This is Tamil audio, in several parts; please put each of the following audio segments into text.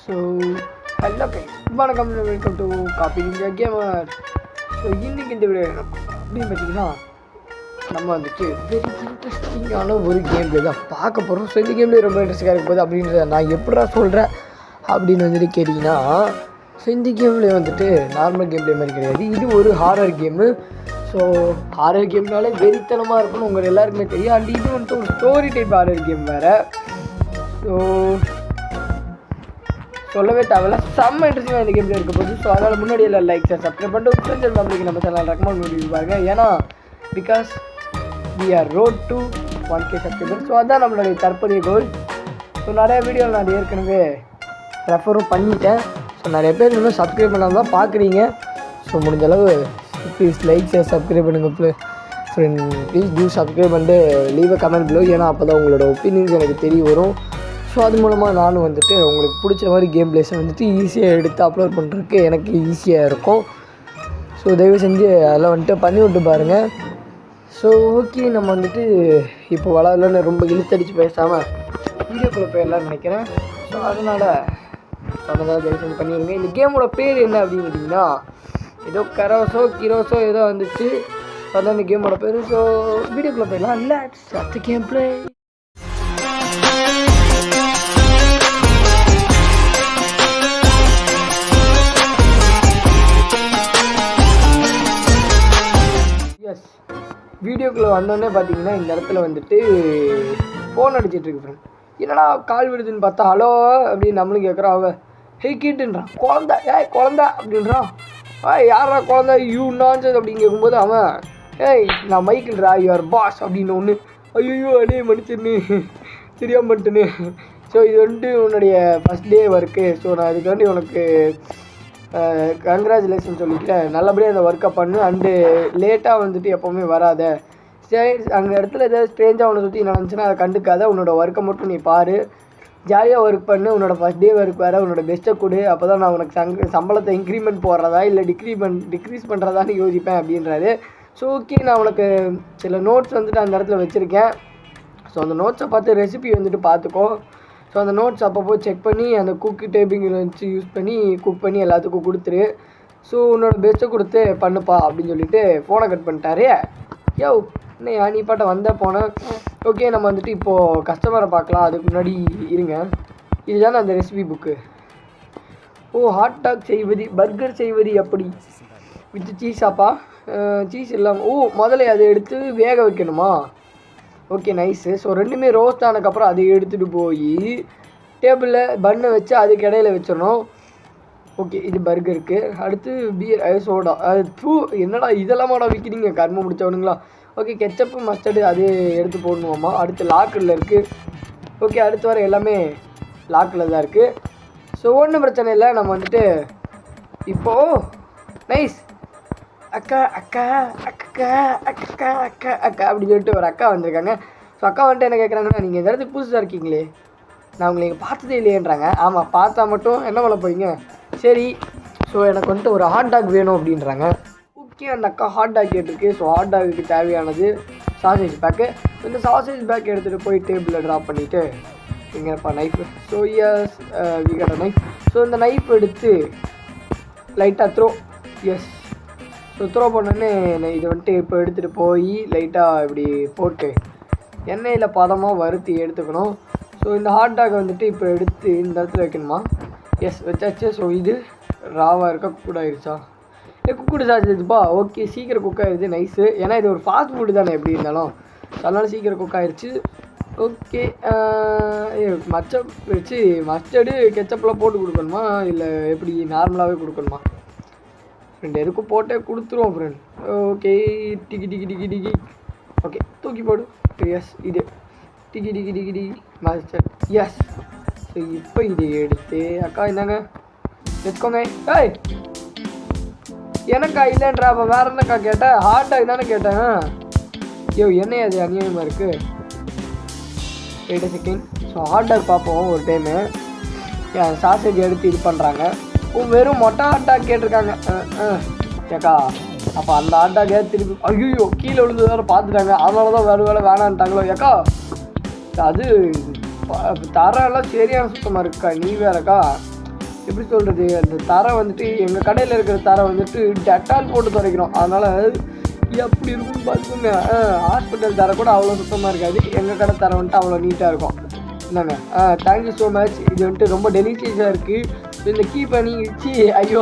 ஸோ ஹலோ கைஸ், வணக்கம், welcome to coffee India gamer. So இன்றைக்கி இந்த வீடியோ அப்படின்னு பார்த்தீங்கன்னா நம்ம வந்துட்டு வெரி இன்ட்ரெஸ்டிங்கான ஒரு கேம் பிளே தான் பார்க்க போகிறோம். ஸோ இந்த கேம் பிளே ரொம்ப இன்ட்ரெஸ்டிங்காக இருக்க போகுது அப்படின்றத நான் எப்படா சொல்கிறேன் அப்படின்னு வந்துட்டு கேட்டிங்கன்னா, ஸோ இந்த கேம் பிளே வந்துட்டு நார்மல் கேம் பிளே மாதிரி கிடையாது. இது ஒரு ஹாரர் கேமு. ஸோ ஹாரர் கேம்னாலே வெறித்தனமாக இருக்கும்னு உங்களுக்கு எல்லாருக்குமே தெரியும். அண்ட் இது வந்துட்டு ஒரு ஸ்டோரி டைப் ஹாரர் கேம் வேறு. ஸோ சொல்லவே தேவையில்ல, செம்ம இன்ட்ரெஸ்டிங்காக இந்த கேமில் இருக்க போகுது. ஸோ அதனால் முன்னாடி எல்லாம் லைக் சப்ஸ்கிரைப் பண்ணிட்டு ஃப்ரெண்ட்ஸ் அண்ட் ஃபேமிலிக்கு நம்ம சேனல் ரெக்கமெண்ட் பண்ணி பாருங்க. ஏன்னா because we are road to 1K subscriber. So அதுதான் நம்மளுடைய தற்போதைய கோல். ஸோ நிறைய வீடியோவில் நான் ஏற்கனவே ரெஃபரும் பண்ணிட்டேன். ஸோ நிறைய பேர் இன்னும் சப்ஸ்கிரைப் பண்ணாமல் தான் பார்க்குறீங்க. ஸோ முடிஞ்ச அளவு ப்ளீஸ் லைக் சப்ஸ்கிரைப் பண்ணுங்கள் ஃப்ரெண்ட். ப்ளீஸ் டூ சப்ஸ்கிரைப் பண்ணிட்டு லீவ் அ கமெண்ட் பிலோ. ஏன்னா அப்போ தான் உங்களோட ஒப்பீனியன்ஸ் எனக்கு தெரிய வரும். ஸோ அது மூலமாக நானும் வந்துட்டு உங்களுக்கு பிடிச்ச மாதிரி கேம் பிளேஸை வந்துட்டு ஈஸியாக எடுத்து அப்லோட் பண்ணுறதுக்கு எனக்கு ஈஸியாக இருக்கும். ஸோ தயவு செஞ்சு அதெல்லாம் வந்துட்டு பண்ணி விட்டு பாருங்கள். ஸோ ஓகே, நம்ம வந்துட்டு இப்போ வளரலன்னு ரொம்ப இழுத்தடிச்சு பேசாமல் வீடியோக்குள்ளே போயிடலான்னு நினைக்கிறேன். ஸோ அதனால் சொன்னதாக தயவு செஞ்சு பண்ணிடுங்க. இந்த கேமோட பேர் என்ன அப்படின்னு கேட்டிங்கன்னா, ஏதோ கிரோஸோ ஏதோ வந்துச்சு. அதான் இந்த கேமோட பேர். ஸோ வீடியோக்குள்ளே போயிடலாம். Let's start the game play. வீடியோக்குள்ளே வந்தோடனே பார்த்தீங்கன்னா இந்த இடத்துல வந்துட்டு ஃபோன் அடிச்சிட்ருக்கு ஃப்ரெண்ட். என்னடா கால் விடுதுன்னு பார்த்தா ஹலோ அப்படின்னு நம்மளும் கேட்குறோம். அவன் ஹே கீட்டுன்றான், குழந்தா அப்படின்றான். யாரா குழந்தா யூ நான்சன்ஸ் அப்படின்னு கேட்கும்போது அவன் நான் மைக்கிள்ரா யுவர் பாஸ் அப்படின்னு ஒன்று. ஐயோ அடே மன்னிச்சிருன்னு தெரியாமல் பண்ணிட்டுன்னு. ஸோ இது வந்துட்டு உன்னுடைய ஃபஸ்ட் டே ஒர்க்கு. ஸோ நான் அதுக்காண்டி உனக்கு கங்க்ராச்சுலேஷன் சொல்லிக்கிறேன். நல்லபடியாக அந்த ஒர்க்கை பண்ணு. அண்டு லேட்டாக வந்துட்டு எப்போவுமே வராத. சரி, அங்கே இடத்துல ஏதாவது ஸ்ட்ரேஞ்சாக உன்னை சுற்றி நடந்துச்சுன்னா அதை கண்டுக்காத. உன்னோட ஒர்க்கை மட்டும் நீ பாரு, ஜாலியாக ஒர்க் பண்ணு. உன்னோட ஃபஸ்ட் டே ஒர்க் வேறு, உன்னோட பெஸ்ட்டை கொடு. அப்போ தான் நான் உனக்கு சம்பளத்தை இன்க்ரிமெண்ட் போடுறதா இல்லை டிக்ரீஸ் பண்ணுறதான்னு யோசிப்பேன் அப்படின்றாரு. ஸோ ஓகே, நான் உனக்கு சில நோட்ஸ் வந்துட்டு அந்த இடத்துல வச்சுருக்கேன். ஸோ அந்த நோட்ஸை பார்த்து ரெசிபி வந்துட்டு பார்த்துக்கோ. ஸோ அந்த நோட்ஸ் அப்பப்போ செக் பண்ணி அந்த குக்கு டேபிங்கில் வச்சு யூஸ் பண்ணி குக் பண்ணி எல்லாத்துக்கும் கொடுத்துரு. ஸோ உன்னோட பெஸ்ட்டை கொடுத்து பண்ணுப்பா அப்படின்னு சொல்லிட்டு ஃபோனை கட் பண்ணிட்டாரு. என்னையா நீ பாட்ட வந்தால் போனேன். ஓகே, நம்ம வந்துட்டு இப்போது கஸ்டமரை பார்க்கலாம். அதுக்கு முன்னாடி இருங்க, இதுதானே அந்த ரெசிபி புக்கு. ஹாட் டாக் செய்வது, பர்கர் செய்வது எப்படி வித் சீஸாப்பா? சீஸ் இல்லாமல் முதல்ல அதை எடுத்து வேக வைக்கணுமா? Okay nice. ஸோ ரெண்டுமே ரோஸ்ட் ஆனதுக்கப்புறம் அதை எடுத்துகிட்டு போய் டேபிளில் பன்னை வச்சு அதுக்கு இடையில வச்சிடணும். ஓகே, இது பர்கருக்கு. அடுத்து பியர், சோடா. அது என்னடா இதெல்லாமாடா விற்கிறீங்க கர்மம் முடிச்சவனுங்களா? ஓகே, கெச்சப்பு மஸ்டர்டு அது எடுத்து போடணுமாம்மா. அடுத்து லாக்கில் இருக்குது. ஓகே, அடுத்து வர எல்லாமே லாக்கில் தான் இருக்குது. ஸோ ஒன்றும் பிரச்சனை இல்லை. நம்ம வந்துட்டு இப்போது நைஸ் அக்கா அக்கா அக்கா அக்கா அக்கா அக்கா அப்படின்னு சொல்லிட்டு ஒரு அக்கா வந்திருக்காங்க. ஸோ அக்கா வந்துட்டு என்ன கேட்குறாங்கன்னா, நீங்கள் இந்த இடத்துக்கு புதுசாக இருக்கீங்களே, நான் உங்களை இங்கே பார்த்ததே இல்லையேன்றாங்க. ஆமாம், பார்த்தா மட்டும் என்ன பண்ண போய்ங்க? சரி, ஸோ எனக்கு வந்துட்டு ஒரு ஹாட் டாக் வேணும் அப்படின்றாங்க. ஓகே, அந்த அக்கா ஹாட் டாக் கேட்டிருக்கு. ஸோ ஹாட் டாக்கு தேவையானது சாசேஜ் பேக்கு. இந்த சாசேஜ் பேக் எடுத்துகிட்டு போய் டேபிளில் ட்ராப் பண்ணிவிட்டு இங்கேப்பா knife. So yes we got a knife. So இந்த நைஃப் எடுத்து லைட்டாக த்ரோ. எஸ். ஸோ த்ரோ பண்ணோன்னே இதை வந்துட்டு இப்போ எடுத்துகிட்டு போய் லைட்டாக இப்படி போட்டு எண்ணெயில் பதமாக வறுத்து எடுத்துக்கணும். ஸோ இந்த ஹாட் டாக் வந்துட்டு இப்போ எடுத்து இந்த இடத்துல வைக்கணுமா? எஸ் வச்சாச்சு. ஸோ இது ராவாக இருக்கா, குக் ஆகிடுச்சா? குக்குடு சாச்சுப்பா. ஓகே, சீக்கிரம் குக் ஆகிடுது. நைஸு. ஏன்னா இது ஒரு ஃபாஸ்ட் ஃபுட்டு தானே எப்படி இருந்தாலும், அதனால சீக்கிரம் குக் ஆகிடுச்சு. ஓகே, மஸ்டர்டு கெச்சப்பெலாம் போட்டு கொடுக்கணுமா இல்லை எப்படி நார்மலாகவே கொடுக்கணுமா? ஃப்ரெண்ட் எதுக்கும் போட்டே கொடுத்துருவோம் ஃப்ரெண்ட். ஓகே, டிக்கி டிக்கி டிக்கி டிக்கி. ஓகே, தூக்கி போடு. எஸ், இது டிக்கி டிக்கி டிக்கி டிக்கி மஸ்டர்ட். எஸ். ஸோ இப்போ இதை எடுத்து அக்கா என்னங்க வச்சுக்கோங்க. எனக்கா இல்லைன்றா? அப்போ வேறு என்னக்கா கேட்டேன்? ஹாட் டாக் தானே கேட்டேன். என்னைய அது அநியாயமாக இருக்குது. Wait a second. So hot dog பார்ப்போம் ஒரு டைமு. சாசேஜ் எடுத்து இது பண்ணுறாங்க. வெறும் மொட்டை ஹாட் டாக் கேட்டிருக்காங்க. ஏக்கா அப்போ அந்த ஹாட் டாக் திருப்பி ஐயோ கீழே விழுந்து வேறு பார்த்துட்டாங்க. அதனால தான் வேறு வேலை வேணான்ட்டாங்களோ? ஏக்கா அது தரெல்லாம் சரியான சுத்தமாக இருக்கா? நீ வேறக்கா எப்படி சொல்கிறது, அந்த தரை வந்துட்டு எங்கள் கடையில் இருக்கிற தரை வந்துட்டு டெட்டால் போட்டு துடைக்கிறோம். அதனால் எப்படி இருக்குன்னு பார்த்துங்க. ஹாஸ்பிட்டல் தரை கூட அவ்வளோ சுத்தமாக இருக்காது, எங்கள் கடை தரை வந்துட்டு அவ்வளோ நீட்டாக இருக்கும். என்னங்க தேங்க்யூ ஸோ மச். இது வந்துட்டு ரொம்ப டெலிஷியஸாக இருக்குது. இந்த கீப்பை நீங்கள் ஐயோ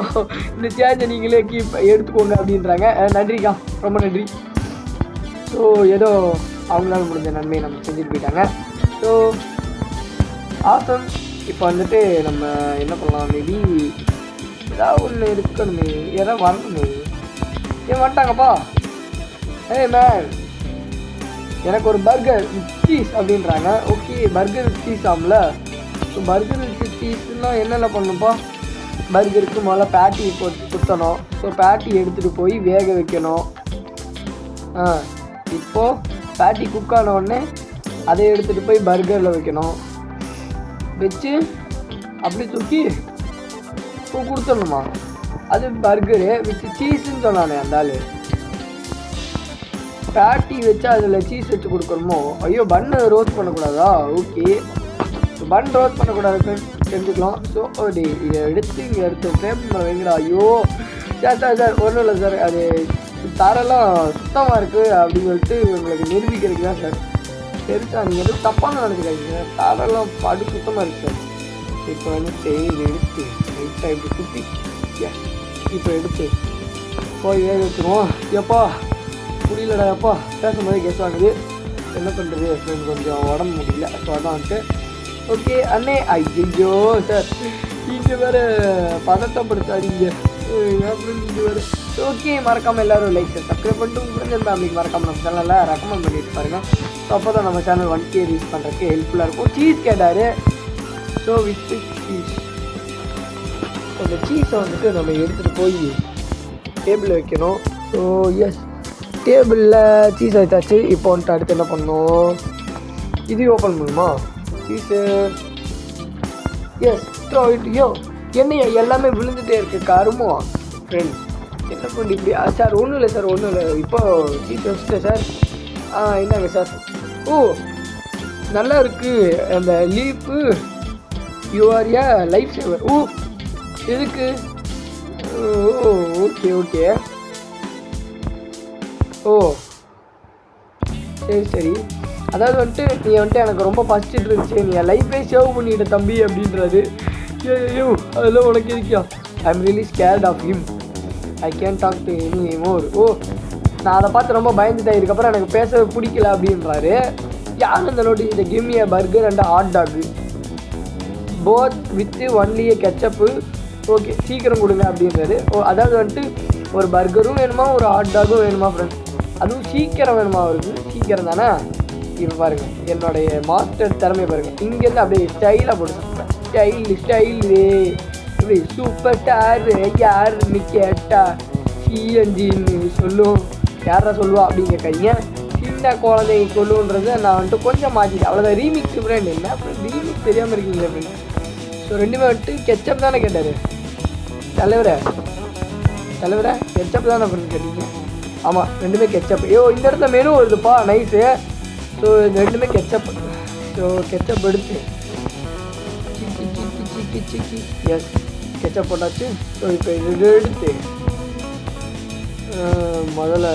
இந்த சேஞ்சை நீங்களே எடுத்துக்கோங்க அப்படின்றாங்க. நன்றிக்கா, ரொம்ப நன்றி. ஸோ ஏதோ அவங்களால முடிஞ்ச நன்மையை நம்ம செஞ்சுட்டு போயிட்டாங்க. So awesome. இப்போ வந்துட்டு நம்ம என்ன பண்ணலாம், மேபி ஏதாவது ஒன்று இருக்கணுமே, ஏதாவது வரணுமே. ஏன் வந்துட்டாங்கப்பா. மேன் எனக்கு ஒரு பர்கர் வித் சீஸ் அப்படின்றாங்க. ஓகே, பர்கர் வித் சீஸ் ஆம்ல. ஸோ பர்கர் வித் சீஸ்னால் என்னென்ன பண்ணணும்ப்பா. பர்கருக்கு முதல்ல பேட்டி குத்தணும். ஸோ பேட்டி எடுத்துகிட்டு போய் வேக வைக்கணும். இப்போது பேட்டி குக் ஆன உடனே அதை எடுத்துகிட்டு போய் பர்கரில் வைக்கணும். வச்சு அப்படி தூக்கி கொடுத்துடணுமா. அது பர்கரு வித் சீஸுன்னு சொன்னானே அந்த ஆள். பேட்டி வச்சு அதில் சீஸ் வச்சு கொடுக்கணுமோ. ஐயோ, பன்னு ரோஸ்ட் பண்ணக்கூடாதா. ஓகே, பன் ரோஸ்ட் பண்ணக்கூடாது தெரிஞ்சுக்கலாம். ஸோ இதை இங்கே எடுத்து ஃப்ரேம் வைங்கடா. ஐயோ சார் ஒன்றும் இல்லை சார், அது தரெல்லாம் சுத்தமாக இருக்குது அப்படின்னு சொல்லிட்டு உங்களுக்கு நிரூபிக்கிறதுக்கு தான் சார். சரி சார், நீங்கள் எதுவும் தப்பாக நினச்சிக்காதீங்க, தரெல்லாம் படு சுத்தமாக இருக்குது சார். இப்போ வந்துட்டு இதை எடுத்து லைட்டாக இப்படி குத்தி இப்போ எடுத்து போய் வேக வச்சுருவோம். எப்பா முடியலடா, எப்பா பேசும்போது கெஸ் ஆகுது. என்ன பண்ணுறது, கொஞ்சம் உடம்பு முடியல. ஸோ அதான் வந்துட்டு ஓகே அண்ணே. ஐயோ சார், நீங்கள் வேறு பதட்டப்படுத்தாதீங்க அப்படின்னு வேறு. ஓகே, மறக்காமல் எல்லோரும் லைக் சப்ஸ்கிரைப் பண்ணிட்டு உங்கள் ஃபேமிலிக்கு மறக்காமல் நம்ம சேனலில் ரெக்கமெண்ட் பண்ணிட்டு பாருங்கள். ஸோ அப்போ தான் நம்ம சேனல் 1K ரீச் பண்ணுறதுக்கு ஹெல்ப்ஃபுல்லாக இருக்கும். சீஸ் கேட்டார். ஸோ வித் சீஸ், அந்த சீஸை வந்துட்டு நம்ம எடுத்துகிட்டு போய் டேபிளில் வைக்கணும். ஸோ எஸ், டேபிளில் சீஸ் வச்சாச்சு. இப்போ வந்துட்டு அடுத்து என்ன பண்ணணும், இது ஓப்பன் பண்ணுமா சீஸு. எஸ், யோ என்னையா எல்லாமே விழுந்துகிட்டே இருக்குது கருமோ ஃப்ரெண்ட். என்ன பண்ணி இப்படி சார். ஒன்றும் இல்லை சார், ஒன்றும் இல்லை. இப்போது சீஸ் வச்சுட்டேன் சார். என்னங்க சார். ஓ நல்லா இருக்குது அந்த லீஃபு. யூஆர் ஏ லைஃப் சேவர். ஓ எதுக்கு. ஓ ஓகே ஓகே. ஓ சரி சரி. அதாவது வந்துட்டு நீ வந்துட்டு எனக்கு ரொம்ப பசிச்சுட்டு இருந்துச்சு, நீ என் லைஃபே சேவ் பண்ணிட்ட தம்பி அப்படின்றது. ஐயோ அதெல்லாம் உனக்கு இருக்கியா. I am really scared of him. I can talk to any more. ஓ நான் அதை பார்த்து ரொம்ப பயந்துட்டேன், இதுக்கப்புறம் எனக்கு பேச பிடிக்கல அப்படின்றாரு. யார் இந்த நோட்டி. இந்த give me a burger and a hot dog both with only a ketchup. Okay சீக்கிரம் கொடுங்க அப்படின்றாரு. ஓ அதாவது வந்துட்டு ஒரு பர்கரும் வேணுமா, ஒரு ஹாட் டாகும் வேணுமா ஃப்ரெண்ட்ஸ். அதுவும் சீக்கிரம் வேணுமா அவருக்கு. சீக்கிரம் தானே. இப்போ பாருங்கள் என்னுடைய மாஸ்டர் திறமை பாருங்கள். இங்கேருந்து அப்படியே ஸ்டைலாக போட்டு ஸ்டைலு இப்படி சூப்பர் ஸ்டாரு யாருன்னு கேட்டா சிஎன்ஜின்னு சொல்லும். யாரா சொல்லுவா அப்படிங்க கையை சின்ன குழந்தைங்க சொல்லுன்றதை நான் வந்துட்டு கொஞ்சம் மாற்றிட்டேன். அவ்வளோதான். Remix friend. என்ன ஃப்ரெண்ட் ரீமிக்ஸ் தெரியாமல் இருக்கீங்களா ஃப்ரெண்ட். ஸோ ரெண்டுமே வந்துட்டு கெச்சப் தானே கேட்டார் தலைவரை. கெச்சப் தானே ஃப்ரெண்ட் கேட்டீங்க. ஆமாம் ரெண்டுமே கெச்சப். ஐயோ இந்த இடத்துல மெனு வருதுப்பா, நைஸு. ஸோ இந்த ரெண்டுமே கெச்சப். ஸோ கெச்சப் எடுத்து சிக்கி எஸ் கெச்சப் போட்டாச்சு. ஸோ இப்போ இது எடுத்து முதல்ல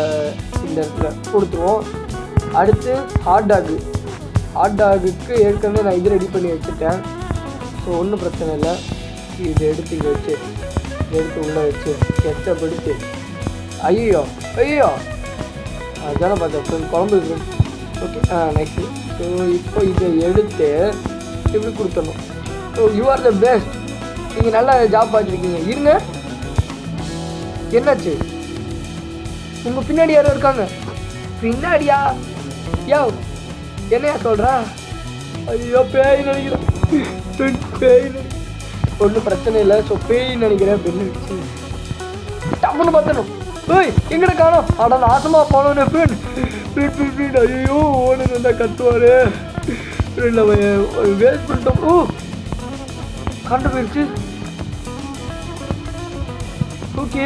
இந்த இடத்துல கொடுத்துருவோம். அடுத்து ஹாட் டாகுக்கு ஏற்கனவே நான் இது ரெடி பண்ணி வச்சுட்டேன். ஸோ ஒன்றும் பிரச்சனை இல்லை. இது எடுத்து இங்கே வச்சு எடுத்து உள்ளே வச்சு கெச்சப் எடுத்து ஐயோ அதுதானே பார்த்தேன் குழம்பு இருக்கு. Okay next. ஸோ இப்போ இதை எடுத்து இப்படி கொடுத்துடணும். So you are the best. நீங்கள் நல்லா ஜாப் பார்த்துருக்கீங்க. இருங்க என்னாச்சு, உங்கள் பின்னாடி யாரும் இருக்காங்க. பின்னாடியா யோ என்னையா சொல்கிறா. ஐயோ பேய் நினைக்கிறேன். ஒன்றும் பிரச்சனை இல்லை. ஸோ பேய் நினைக்கிறேன் அப்படின்னு டப்புன்னு பார்த்தணும். ஏய் எங்கட காணோம். அட நாசமாக போனோன்னு ஃப்ரெண்ட். ஐயோ ஓனு நல்லா கத்துவார் ஃப்ரெண்ட். அவன் வேஸ்ட் பண்ணிட்டோம். ஓ கண்டு போயிடுச்சு. ஓகே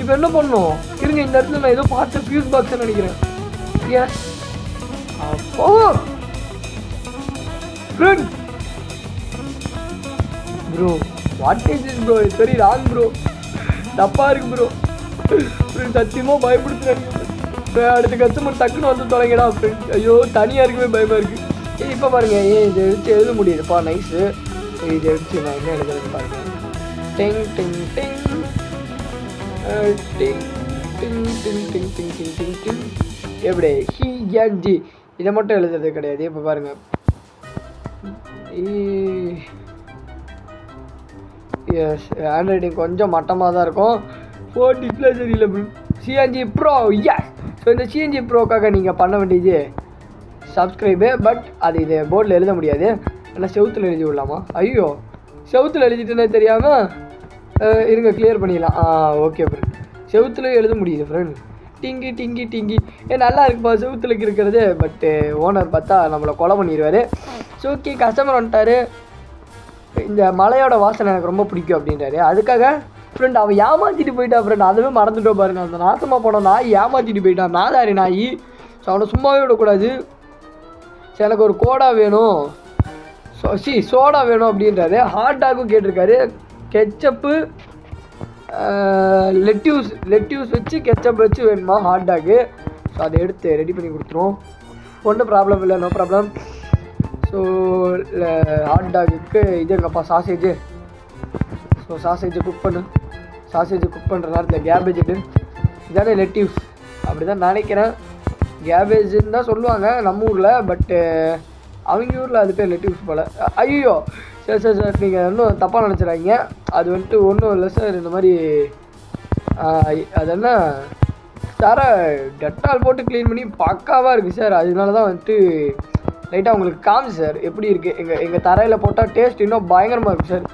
இப்போ என்ன பண்ணணும். இருங்க இந்த இடத்துல நான் ஏதோ பார்த்து ஃபியூஸ் பாக்ஸ் நினைக்கிறேன். எஸ் அப்போ friend bro what is this bro, it's very wrong bro, தப்பாக இருக்கு ப்ரோ. சத்தியமாக பயப்படுத்துறாங்க. அடுத்த கஸ்டமர் டக்குன்னு வந்து தொலைங்கடா ஃப்ரெண்ட். ஐயோ தனியாக இருக்கவே பயமாக இருக்குது. இப்போ பாருங்கள், இதை வச்சு எழுத முடியுதுப்பா, நைஸு. இதை வச்சு நான் என்ன எழுதுறேன்னு பாருங்கள். டிங் டிங் டிங் டிங் டிங் டிங் டிங் டிங் டிங் டிங் டிங். எப்படி ஹிஎன்ஜி இதை மட்டும் எழுதுறது கிடையாது. இப்போ பாருங்கள், எஸ் ஹேண்ட் ரைட்டிங் கொஞ்சம் மட்டமாக தான் இருக்கும். ஃபோன் டிஸ்பிளே சரியில்லை bro. CNG bro, yes. So இந்த சிஎன்ஜி ப்ரோக்காக நீங்கள் பண்ண வேண்டியது சப்ஸ்கிரைபு. பட் அது இது போர்டில் எழுத முடியாது, ஏன்னா செவுத்தில் எழுதி விடலாமா? ஐயோ செவுத்தில் எழுதிட்டுனே தெரியாமல் இருங்க, கிளியர் பண்ணிடலாம். ஓகே ஃப்ரெண்ட், செவுத்தில் எழுத முடியுது ஃப்ரெண்ட். டிங்கி டிங்கி டிங்கி நல்லா இருக்குப்பா செவுத்தில் இருக்கிறது. பட்டு ஓனர் பார்த்தா நம்மளை கொலை பண்ணிடுவார். ஸோ ஓகே, கஸ்டமர் வந்துட்டார். இந்த மலையோட வாசனை எனக்கு ரொம்ப பிடிக்கும் அப்படின்றாரு. அதுக்காக ஃப்ரெண்ட் அவன் ஏமாற்றிட்டு போயிட்டான் ஃப்ரெண்ட். அதுவே மறந்துட்டோம் பாருங்கள். அந்த நாசமாக போன நாய் ஏமாற்றிட்டு போயிட்டான், நாதாரி நாய். ஸோ அவனை சும்மாவே விடக்கூடாது. சரி எனக்கு ஒரு கோடா வேணும், சோடா வேணும் அப்படின்றாரு. ஹாட் டாக்கும் கேட்டிருக்காரு. கெச்சப்பு லெட்யூஸ் வச்சு கெச்சப் வச்சு வேணுமா ஹாட் டாக்கு. ஸோ அதை எடுத்து ரெடி பண்ணி கொடுத்துருவோம், ஒன்றும் ப்ராப்ளம் இல்லை, நோ ப்ராப்ளம். ஸோ ஹாட் டாகுக்கு இது எங்கப்பா சாசேஜு. ஸோ சாசேஜை குக் பண்ணுற நேரத்தில் கேபேஜ் இதானே லெட்யூஸ், அப்படி தான் நினைக்கிறேன். கேபேஜுன்னு தான் சொல்லுவாங்க நம்ம ஊரில், பட்டு அவங்க ஊரில் அது பேர் லெட்யூஸ் போல். ஐயோ சார் நீங்கள் இன்னும் தப்பாக நினச்சிடாதீங்க. அது வந்துட்டு ஒன்றும் இல்லை சார், இந்த மாதிரி அது என்ன டெட்டால் போட்டு க்ளீன் பண்ணி பக்காவாக இருக்குது சார். அதனால தான் வந்துட்டு லைட்டாக உங்களுக்கு காமிச்சு சார் எப்படி இருக்குது. எங்கள் தரையில் போட்டால் டேஸ்ட் இன்னும் பயங்கரமாக இருக்குது sir.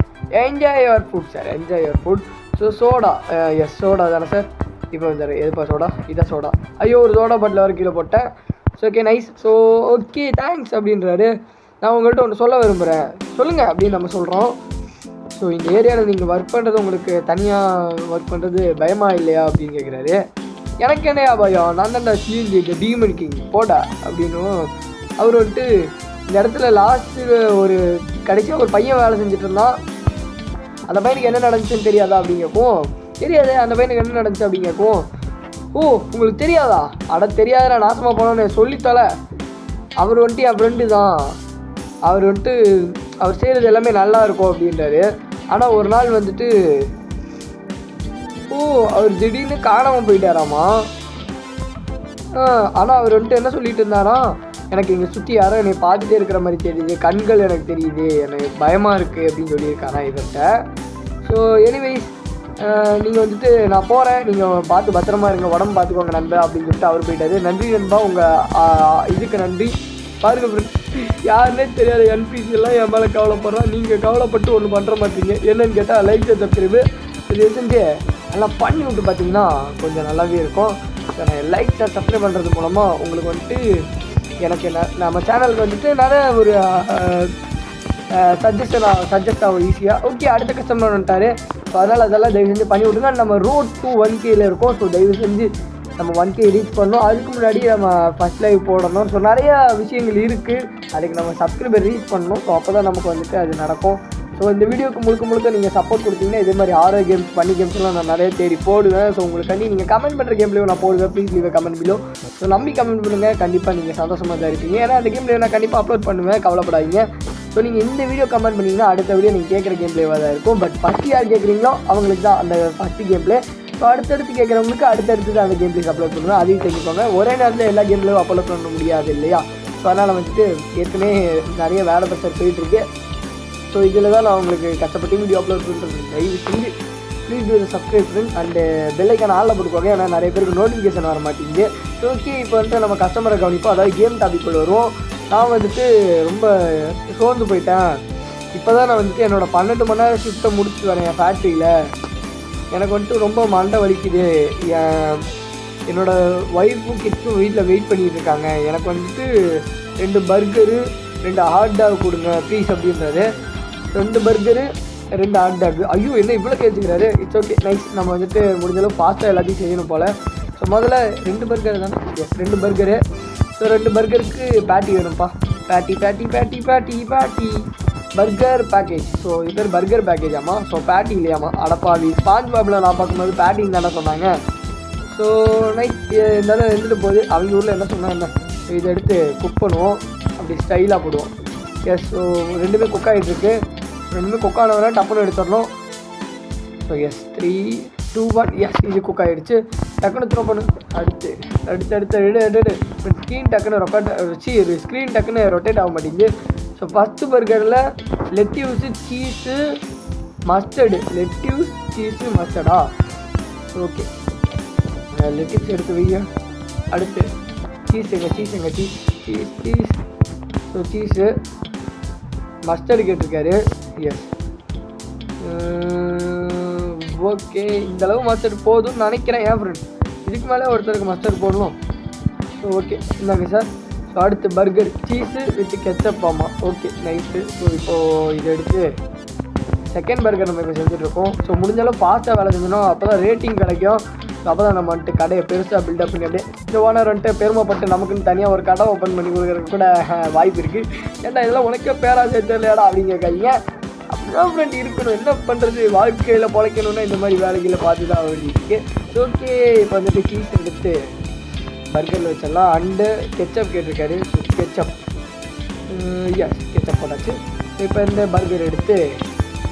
Enjoy your food sir, enjoy your food. So soda, yes soda தானே சார். இப்போ சார் எதுப்பா சோடா? இதான் சோடா. ஐயோ ஒரு சோடா பாட்டில் வர கீழே போட்டேன். So okay nice. So okay thanks அப்படின்றாரு. நான் உங்கள்கிட்ட ஒன்று சொல்ல விரும்புகிறேன், சொல்லுங்கள் அப்படின்னு நம்ம சொல்கிறோம். ஸோ இந்த ஏரியாவில் நீங்கள் ஒர்க் பண்ணுறது, உங்களுக்கு தனியாக ஒர்க் பண்ணுறது பயமாக இல்லையா அப்படின்னு கேட்குறாரு. எனக்கு என்னையா பயம், நான் தான்டா சிஎன்ஜி டீமன் கிங் போடா அப்படின்னும். அவர் வந்துட்டு இந்த இடத்துல லாஸ்ட்டு ஒரு கடைசியாக ஒரு பையன் வேலை செஞ்சுட்டு இருந்தான். அந்த பையனுக்கு என்ன நடந்துச்சுன்னு தெரியாதா அப்படின்னு கேட்கும். தெரியாது, அந்த பையனுக்கு என்ன நடந்துச்சு அப்படின்னு கேட்கும். ஓ உங்களுக்கு தெரியாதா? தெரியாத நான் நாசமாக போனோன்னு சொல்லித்தலை. அவர் வந்துட்டு என் ஃப்ரெண்டு தான், அவர் வந்துட்டு அவர் செய்கிறது எல்லாமே நல்லா இருக்கும் அப்படின்றாரு. ஆனால் ஒரு நாள் வந்துட்டு அவர் திடீர்னு காணாமல் போயிட்டாராமா. ஆனால் அவர் வந்துட்டு என்ன சொல்லிட்டு இருந்தாராம், எனக்கு இங்கே சுற்றி யாரோ என்னை பார்த்துட்டே இருக்கிற மாதிரி தெரியுது, கண்கள் எனக்கு தெரியுது, எனக்கு பயமாக இருக்குது அப்படின்னு சொல்லியிருக்காரா இவர்கிட்ட. ஸோ எனிவைஸ் நீங்கள் வந்துட்டு நான் போகிறேன், நீங்கள் பார்த்து பத்திரமா இருங்க, உடம்பு பார்த்துக்கோங்க நண்பா அப்படின்னு சொல்லிட்டு அவர் போயிட்டாரு. நன்றி நண்பா, உங்கள் இதுக்கு நன்றி. பாருங்க ஃப்ரெண்ட், யாருன்னே தெரியாத என்பிசி எல்லாம் என் மேலே கவலைப்படுறான். நீங்கள் கவலைப்பட்டு ஒன்று பண்ணுற மாட்டீங்க. என்னன்னு கேட்டால் லைக் சப்ஸ்கிரைபு இது செஞ்சு நல்லா பண்ணி விட்டு பார்த்தீங்கன்னா கொஞ்சம் நல்லாவே இருக்கும். லைக் சப்ஸ்கிரைப் பண்ணுறது மூலமாக உங்களுக்கு வந்துட்டு எனக்கு நம்ம சேனலுக்கு வந்துட்டு நிறைய ஒரு சஜஸ்ட் ஆகும் ஈஸியாக. ஓகே அடுத்த கஸ்டமர் வந்துட்டார். ஸோ அதனால் அதெல்லாம் தயவு செஞ்சு பண்ணி விட்டுங்க. நம்ம ரோட் டு 1K இருக்கோம். ஸோ தயவு செஞ்சு நம்ம 1K ரீச் பண்ணணும். அதுக்கு முன்னாடி நம்ம ஃபஸ்ட் லைவ் போடணும். ஸோ நிறையா விஷயங்கள் இருக்குது, அதுக்கு நம்ம சப்ஸ்கிரைபர் ரீச் பண்ணணும். ஸோ அப்போ தான் நமக்கு வந்துட்டு அது நடக்கும். ஸோ இந்த வீடியோக்கு முழுக்க நீங்கள் சப்போர்ட் கொடுத்தீங்கன்னா இதே மாதிரி ஹாரர் கேம்ஸ் பண்ணி கேம்ஸ்லாம் நான் நிறைய தேடி போடுவேன். ஸோ உங்களுக்கு நீங்கள் கமெண்ட் பண்ணுற கேம்லேயும் நான் போடுவேன். Please leave comment below. So நம்பி கமெண்ட் பண்ணுங்கள், கண்டிப்பாக நீங்கள் சந்தோஷமாக தான் இருப்பீங்க. ஏன்னா அந்த கேம்லேயே நான் கண்டிப்பாக அப்லோட் பண்ணுவேன், கவலைப்படாதீங்க. ஸோ நீங்கள் இந்த வீடியோ கமெண்ட் பண்ணிங்கன்னா அடுத்த வீடியோ நீங்கள் கேட்குற கேம் பிளேவாக தான் இருக்கும். பட் ஃபஸ்ட்டு யார் கேட்குறீங்களோ அவங்களுக்கு தான் அந்த ஃபஸ்ட்டு கேம் பிளே. ஸோ அடுத்தடுத்து கேட்குறவங்களுக்கு அடுத்தடுத்து தான் அந்த கேம் பிளேஸ் அப்லோட் பண்ணுவேன். அதையும் தெரிஞ்சுக்கோங்க. ஒரே நேரத்தில் எல்லா கேம் பிளேயும் அப்லோட் பண்ண முடியாது இல்லையா? ஸோ அதனால் வந்துட்டு ஏற்கனவே நிறைய வேலை ப்ரெஷர் போயிட்டுருக்கு. ஸோ இதில் தான் நான் உங்களுக்கு கஷ்டப்பட்டு வீடியோ அப்லோட் பண்ணுறது. தயவு செஞ்சு ப்ளீஸ் டூ சப்ஸ்கிரைப் அண்டு பெல்லைக்கான ஆளில் போட்டுக்கோங்க. ஏன்னா நிறைய பேருக்கு நோட்டிஃபிகேஷன் வர மாட்டேங்குது. ஸோ ஓகே இப்போ வந்துட்டு நம்ம கஸ்டமரை கவனிப்போம். அதாவது கேம் டாபிக்குள்ள வருவோம். நான் வந்துட்டு ரொம்ப சோர்ந்து போயிட்டேன். இப்போ தான் நான் வந்துட்டு என்னோடய 12 மணி நேரம் ஷிஃப்ட்டை முடிச்சுட்டு வரேன் என் ஃபேக்ட்ரியில். எனக்கு வந்துட்டு ரொம்ப மண்டை வலிக்குது. என்னோடய ஒய்ஃபும் கிட்ஸும் வீட்டில் வெயிட் பண்ணிகிட்டு இருக்காங்க. எனக்கு வந்துட்டு 2 பர்கரு 2 ஹாட் டாக் கொடுங்க ப்ளீஸ் அப்படின்றாரு. 2 பர்கரு 2 ஹாட் டாக். ஐயோ என்ன இவ்வளோ கேட்டுக்கிறாரு. It's okay nice. நம்ம வந்துட்டு முடிஞ்சளவு ஃபாஸ்ட்டாக எல்லாத்தையும் செய்யணும் போல். ஸோ முதல்ல 2 பர்கர் தானே? S 2 burger. ஸோ 2 பர்கருக்கு பேட்டி வேணும்ப்பா. பேட்டி பேட்டி பேட்டி பேட்டி பேட்டி பர்கர் பேக்கேஜ். ஸோ இது பேர் பர்கர் பேக்கேஜ் ஆமாம். ஸோ பேட்டி இல்லையாமா, அடப்பாவி. ஸ்பாஞ்ச் பாபில் நான் பார்க்கும்போது பேட்டிங் தானே சொன்னாங்க. ஸோ நைட் இருந்தாலும் இருந்துட்டு போகுது. அவங்க ஊரில் என்ன சொன்னால் என்ன, இதை எடுத்து குக் பண்ணுவோம், அப்படி ஸ்டைலாக போடுவோம். எஸ். ஸோ ரெண்டுமே குக் ஆகிட்டுருக்கு. ரெண்டுமே குக் ஆனவரை டப்புன்னு எடுத்துடணும். ஸோ எஸ் 3 2 1 எஸ் இது குக் ஆகிடுச்சு. டக்குன்னு த்ரோ பண்ணு. அடுத்து எடு ஸ்க்ரீன் டக்குன்னு ஸ்க்ரீன் டக்குன்னு ரொட்டேட் ஆக மாட்டேங்குது. ஸோ ஃபஸ்ட்டு பர்கரில் lettuce cheese mustard. Lettuce cheese மஸ்டர்டா? ஓகே, லெட்யூஸ் எடுத்து வைங்க. அடுத்து சீஸ் எங்க சீஸ். ஸோ சீஸு மஸ்டர்டு கேட்டிருக்காரு. எஸ். ஓகே, இந்தளவு மஸ்டர்டு போதும்னு நினைக்கிறேன் என் ஃப்ரெண்ட். இதுக்கு மேலே ஒருத்தருக்கு மஸ்டர்ட் போடணும். ஸோ ஓகே, இந்தாங்க சார். ஸோ அடுத்து பர்கர் சீஸு வித் கெச்சப் ஆமாம். Okay night. ஸோ இப்போது இதை எடுத்து செகண்ட் பர்கர் நம்ம இப்போ செஞ்சுட்ருக்கோம். ஸோ முடிஞ்சாலும் ஃபாஸ்ட்டாக வேலை செஞ்சோம், அப்போ தான் ரேட்டிங் கிடைக்கும். ஸோ அப்போ தான் நம்ம வந்துட்டு கடையை பெருசாக பில்டப் பண்ணி அப்படியே இந்த ஓனர் வந்துட்டு பெருமைப்பட்டு நமக்குன்னு தனியாக ஒரு கடை ஓப்பன் பண்ணி கொடுக்குறதுக்கு கூட வாய்ப்பு இருக்குது. ஏன்டா இதெல்லாம் உனக்கே பேராசை தெரியலையாடா அப்படின்னு கேட்காதீங்க. அப்படிதான் ஃப்ரெண்ட் இருக்கணும். என்ன பண்ணுறது, வாழ்க்கையில் பொழைக்கணுன்னா இந்த மாதிரி வேலைகளை பார்த்து தான் வேண்டியிருக்கு. ஓகே, இப்போ வந்துட்டு சீஸ் எடுத்து பர்கரில் வச்சிடலாம். அண்டு கெச்சப் கேட்டிருக்காரு. கெச்சப் எஸ் கெச்சப் போட்டாச்சு. இப்போ இந்த பர்கர் எடுத்து